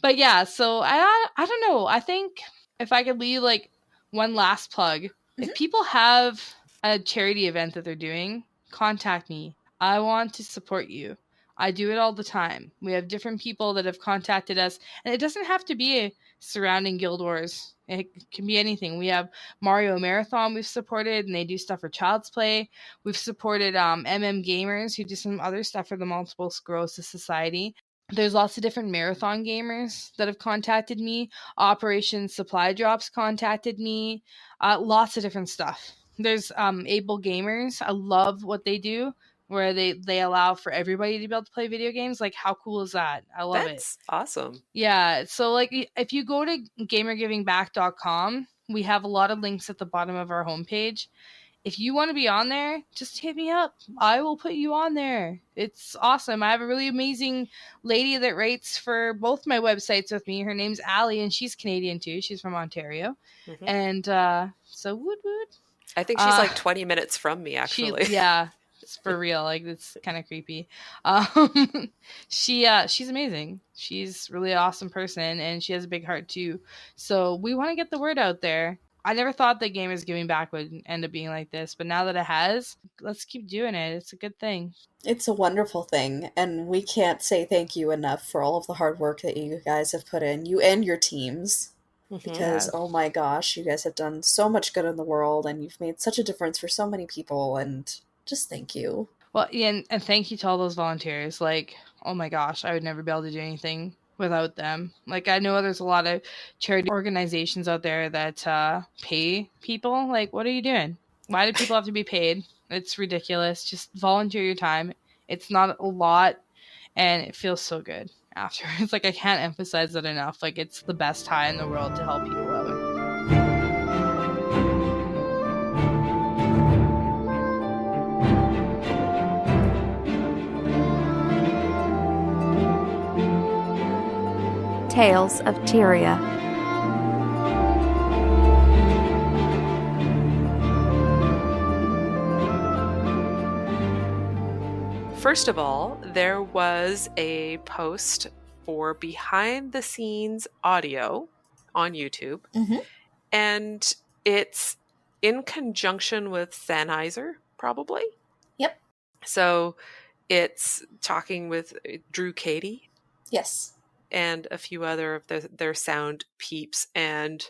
But yeah, so I don't know. I think if I could leave like one last plug, if people have a charity event that they're doing, contact me. I want to support you. I do it all the time. We have different people that have contacted us, and it doesn't have to be surrounding Guild Wars. It can be anything. We have Mario Marathon we've supported, and they do stuff for Child's Play. We've supported MM Gamers, who do some other stuff for the Multiple Sclerosis Society. There's lots of different marathon gamers that have contacted me. Operation Supply Drops contacted me. Lots of different stuff. There's Able Gamers. I love what they do, where they allow for everybody to be able to play video games. Like, how cool is that? I love it. That's awesome. Yeah. So, like, if you go to gamergivingback.com, We have a lot of links at the bottom of our homepage. If you want to be on there, just hit me up. I will put you on there. It's awesome. I have a really amazing lady that writes for both my websites with me. Her name's Allie, and she's Canadian too. She's from Ontario. Mm-hmm. And so wood. I think she's like 20 minutes from me, actually. Yeah, it's for real. Like, it's kind of creepy. She's amazing. She's really an awesome person, and she has a big heart too. So we want to get the word out there. I never thought that Gamers Giving Back would end up being like this, but now that it has, let's keep doing it. It's a good thing. It's a wonderful thing, and we can't say thank you enough for all of the hard work that you guys have put in, you and your teams. Because, oh my gosh, you guys have done so much good in the world, and you've made such a difference for so many people, and just thank you. Well, yeah, and thank you to all those volunteers. Like, oh my gosh, I would never be able to do anything without them. Like, I know there's a lot of charity organizations out there that pay people. Like, what are you doing? Why do people have to be paid? It's ridiculous. Just volunteer your time. It's not a lot, and it feels so good afterwards. Like, I can't emphasize it enough. Like, it's the best high in the world to help people out. Tales of Tyria. First of all, there was a post for behind the scenes audio on YouTube, and it's in conjunction with Sennheiser, probably. Yep. So it's talking with Drew Cady. Yes. And a few other of their sound peeps. And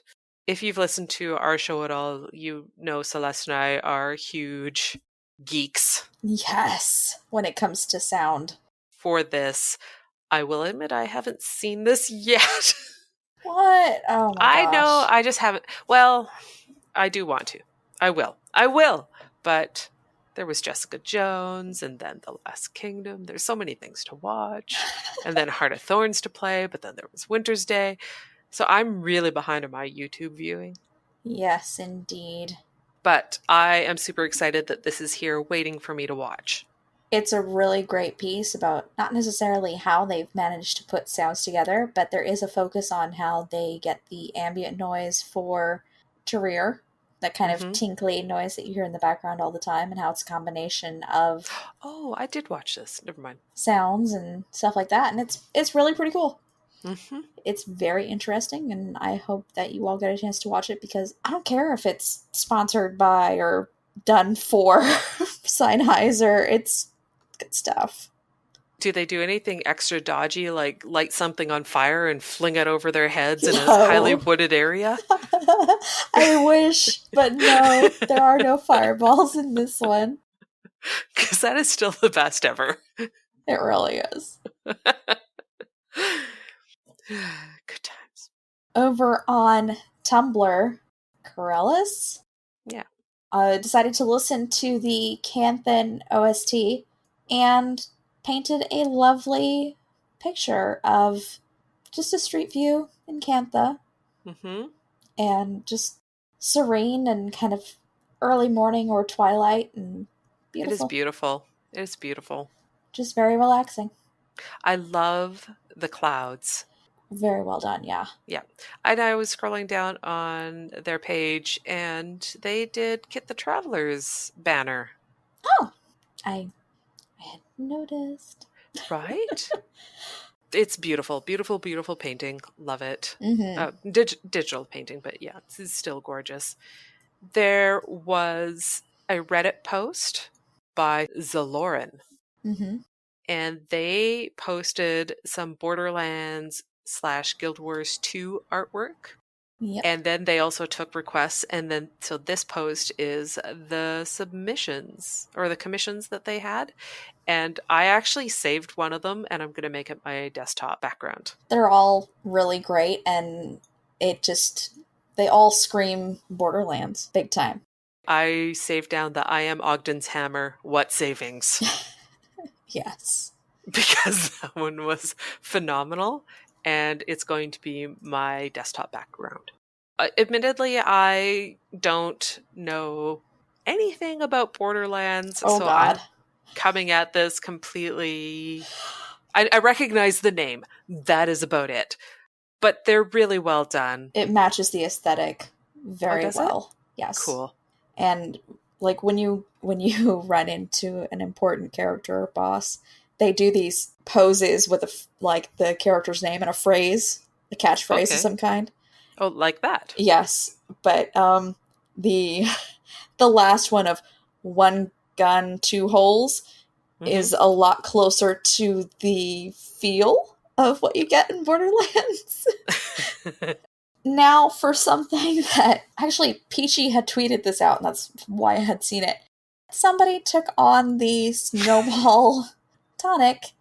if you've listened to our show at all, you know Celeste and I are huge geeks. Yes, when it comes to sound. For this, I will admit I haven't seen this yet. What? Oh my gosh. I know, I just haven't. Well, I do want to. I will. But there was Jessica Jones, and then The Last Kingdom. There's so many things to watch. And then Heart of Thorns to play, but then there was Winter's Day. So I'm really behind on my YouTube viewing. Yes, indeed. But I am super excited that this is here waiting for me to watch. It's a really great piece about not necessarily how they've managed to put sounds together, but there is a focus on how they get the ambient noise for Tyria. That kind of tinkly noise that you hear in the background all the time, and how it's a combination of... Oh, I did watch this. Never mind. ...sounds and stuff like that, and it's really pretty cool. Mm-hmm. It's very interesting, and I hope that you all get a chance to watch it, because I don't care if it's sponsored by or done for Sennheiser. It's good stuff. Do they do anything extra dodgy, like light something on fire and fling it over their heads in a highly wooded area? I wish, but no, there are no fireballs in this one. Because that is still the best ever. It really is. Good times. Over on Tumblr, Corellis decided to listen to the Canthan OST and painted a lovely picture of just a street view in Cantha. And just serene and kind of early morning or twilight and beautiful. It is beautiful. It is beautiful. Just very relaxing. I love the clouds. Very well done, yeah. Yeah. And I was scrolling down on their page, and they did Kit the Traveler's banner. Oh! I hadn't noticed. Right? It's beautiful. Beautiful, beautiful painting. Love it. Digital painting, but yeah, it's still gorgeous. There was a Reddit post by Zaloran. And they posted some Borderlands / Guild Wars 2 artwork. And then they also took requests, and then so this post is the submissions or the commissions that they had, and I actually saved one of them, and I'm going to make it my desktop background. They're all really great, and they all scream Borderlands big time. I saved down the I Am Ogden's Hammer, What Savings? Yes. Because that one was phenomenal. And it's going to be my desktop background. Admittedly, I don't know anything about Borderlands, Oh, so God. I'm coming at this completely... I recognize the name. That is about it. But they're really well done. It matches the aesthetic very well. Yes. Cool. And like when you run into an important character or boss, they do these poses with like the character's name and a phrase, a catchphrase of some kind. Oh, like that? Yes, but the last one of one gun, two holes is a lot closer to the feel of what you get in Borderlands. Now, for something that actually Peachy had tweeted this out, and that's why I had seen it. Somebody took on the Snowball tonic,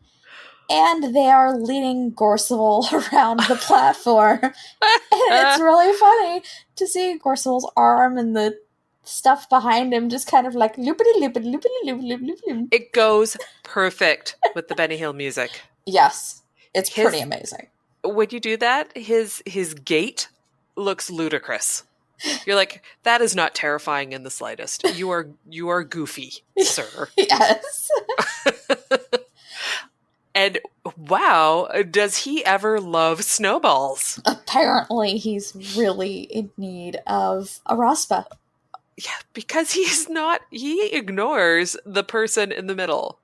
and they are leading Gorcival around the platform. And it's really funny to see Gorcival's arm and the stuff behind him just kind of like loopity loopity loopity loop loop loop loop. It goes perfect with the Benny Hill music. Yes, it's pretty amazing. When you do that, his gait looks ludicrous. You're like, that is not terrifying in the slightest. You are goofy, sir. Yes. And wow, does he ever love snowballs? Apparently, he's really in need of a raspa. Yeah, because he ignores the person in the middle.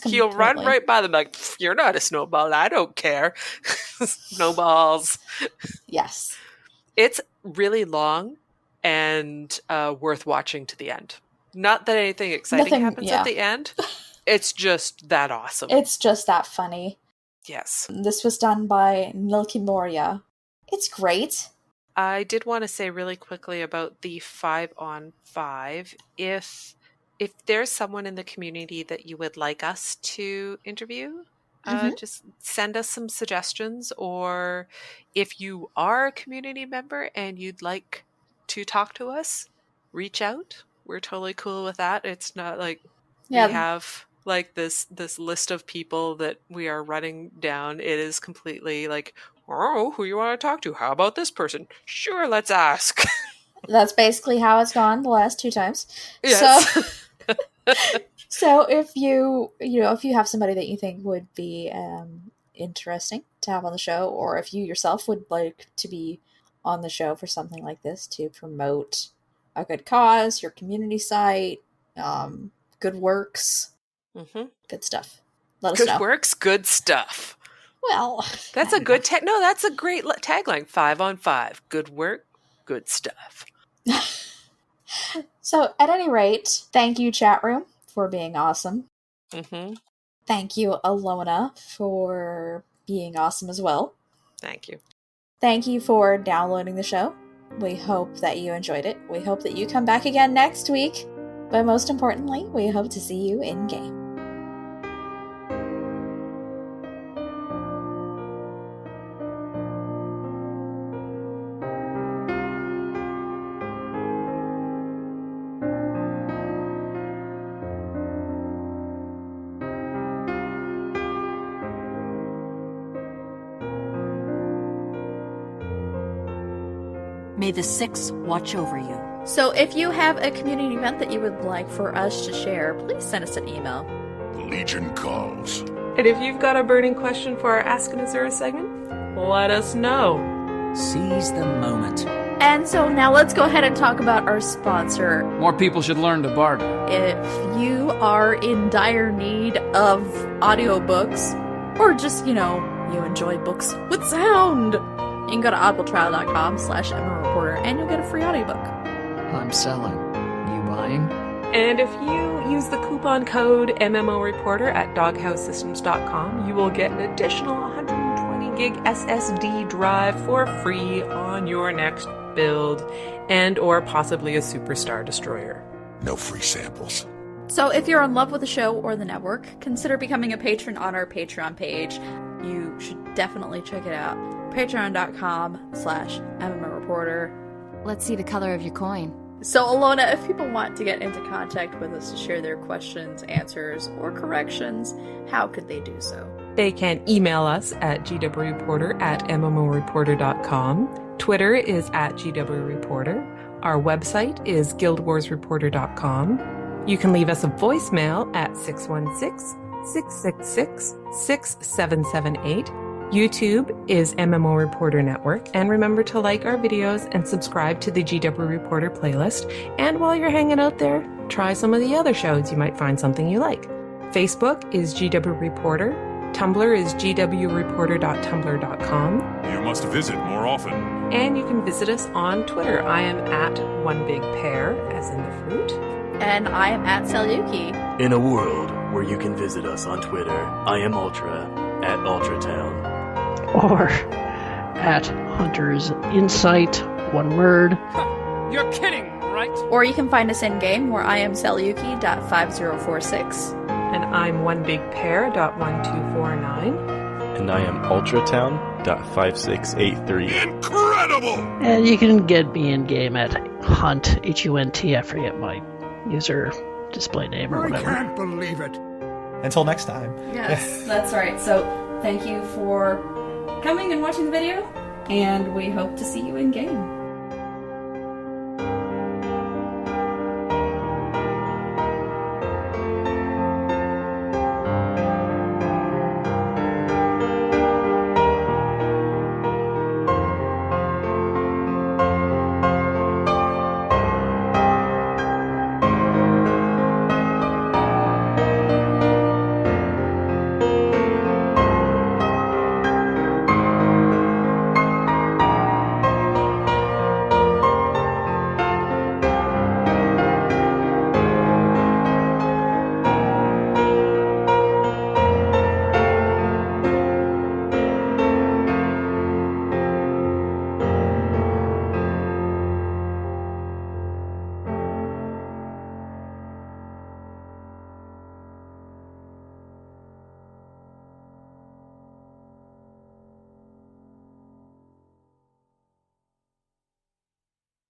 He'll run right by them like, you're not a snowball, I don't care. Snowballs. Yes. It's really long and worth watching to the end. Not that anything exciting happens at the end. It's just that awesome. It's just that funny. Yes. This was done by Milky Moria. It's great. I did want to say really quickly about the 5-on-5. If there's someone in the community that you would like us to interview, just send us some suggestions. Or if you are a community member and you'd like to talk to us, reach out. We're totally cool with that. It's not like we have like this list of people that we are running down. It is completely like, oh, who you want to talk to? How about this person? Sure, let's ask. That's basically how it's gone the last 2 times. Yes. So if you have somebody that you think would be interesting to have on the show, or if you yourself would like to be on the show for something like this to promote a good cause, your community site, good works, good stuff. Let us know. Good works, good stuff. Well, that's a good that's a great tagline. 5-on-5. Good work, good stuff. So, at any rate, thank you, chat room, for being awesome. Thank you, Allona, for being awesome as well. Thank you. Thank you for downloading the show. We hope that you enjoyed it. We hope that you come back again next week. But most importantly, we hope to see you in game. May the Six watch over you. So if you have a community event that you would like for us to share, please send us an email. The Legion calls. And if you've got a burning question for our Ask an Azura segment, let us know. Seize the moment. And so now let's go ahead and talk about our sponsor. More people should learn to barter. If you are in dire need of audiobooks, or just, you enjoy books with sound, you can go to audibletrial.com/MMOreporter and you'll get a free audiobook. I'm selling. You buying? And if you use the coupon code MMOReporter at doghousesystems.com, you will get an additional 120 gig SSD drive for free on your next build, and or possibly a Superstar Destroyer. No free samples. So if you're in love with the show or the network, consider becoming a patron on our Patreon page. You should definitely check it out. Patreon.com/MMOReporter. Let's see the color of your coin. So, Allona, if people want to get into contact with us to share their questions, answers, or corrections, how could they do so? They can email us at gwreporter@mmoreporter.com. Twitter is @gwreporter. Our website is guildwarsreporter.com. You can leave us a voicemail at 616-666-6778. YouTube is MMO Reporter Network. And remember to like our videos and subscribe to the GW Reporter playlist. And while you're hanging out there, try some of the other shows. You might find something you like. Facebook is GW Reporter. Tumblr is gwreporter.tumblr.com. You must visit more often. And you can visit us on Twitter. I am at OneBigPear, as in the fruit. And I am at Selyuki. In a world where you can visit us on Twitter, I am Ultra at Ultratown. Or at Hunter's Insight, one word. You're kidding, right? Or you can find us in-game, where I am Selyuki.5046. And I'm OneBigPear.1249. And I am Ultratown.5683. Incredible! And you can get me in-game at Hunt, H-U-N-T, I forget my user display name or whatever. I can't believe it. Until next time. Yes, that's right. So thank you for coming and watching the video, and we hope to see you in game.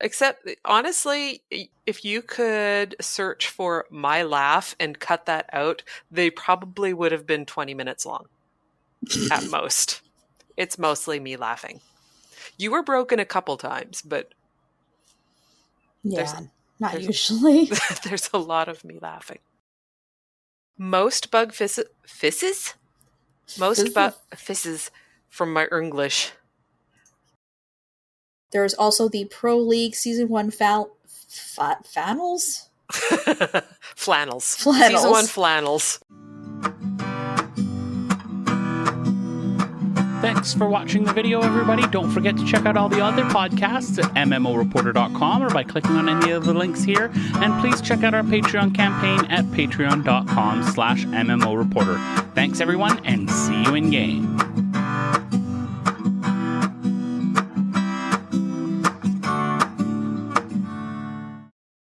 Except, honestly, if you could search for my laugh and cut that out, they probably would have been 20 minutes long. At most. It's mostly me laughing. You were broken a couple times, but... Yeah, not usually. There's a lot of me laughing. Most bug fisses? Most bug fisses from my English. There's also the Pro League Season 1 flannels? Flannels. Season 1 flannels. Thanks for watching the video, everybody. Don't forget to check out all the other podcasts at mmoreporter.com or by clicking on any of the links here. And please check out our Patreon campaign at patreon.com/mmoreporter. Thanks, everyone, and see you in game.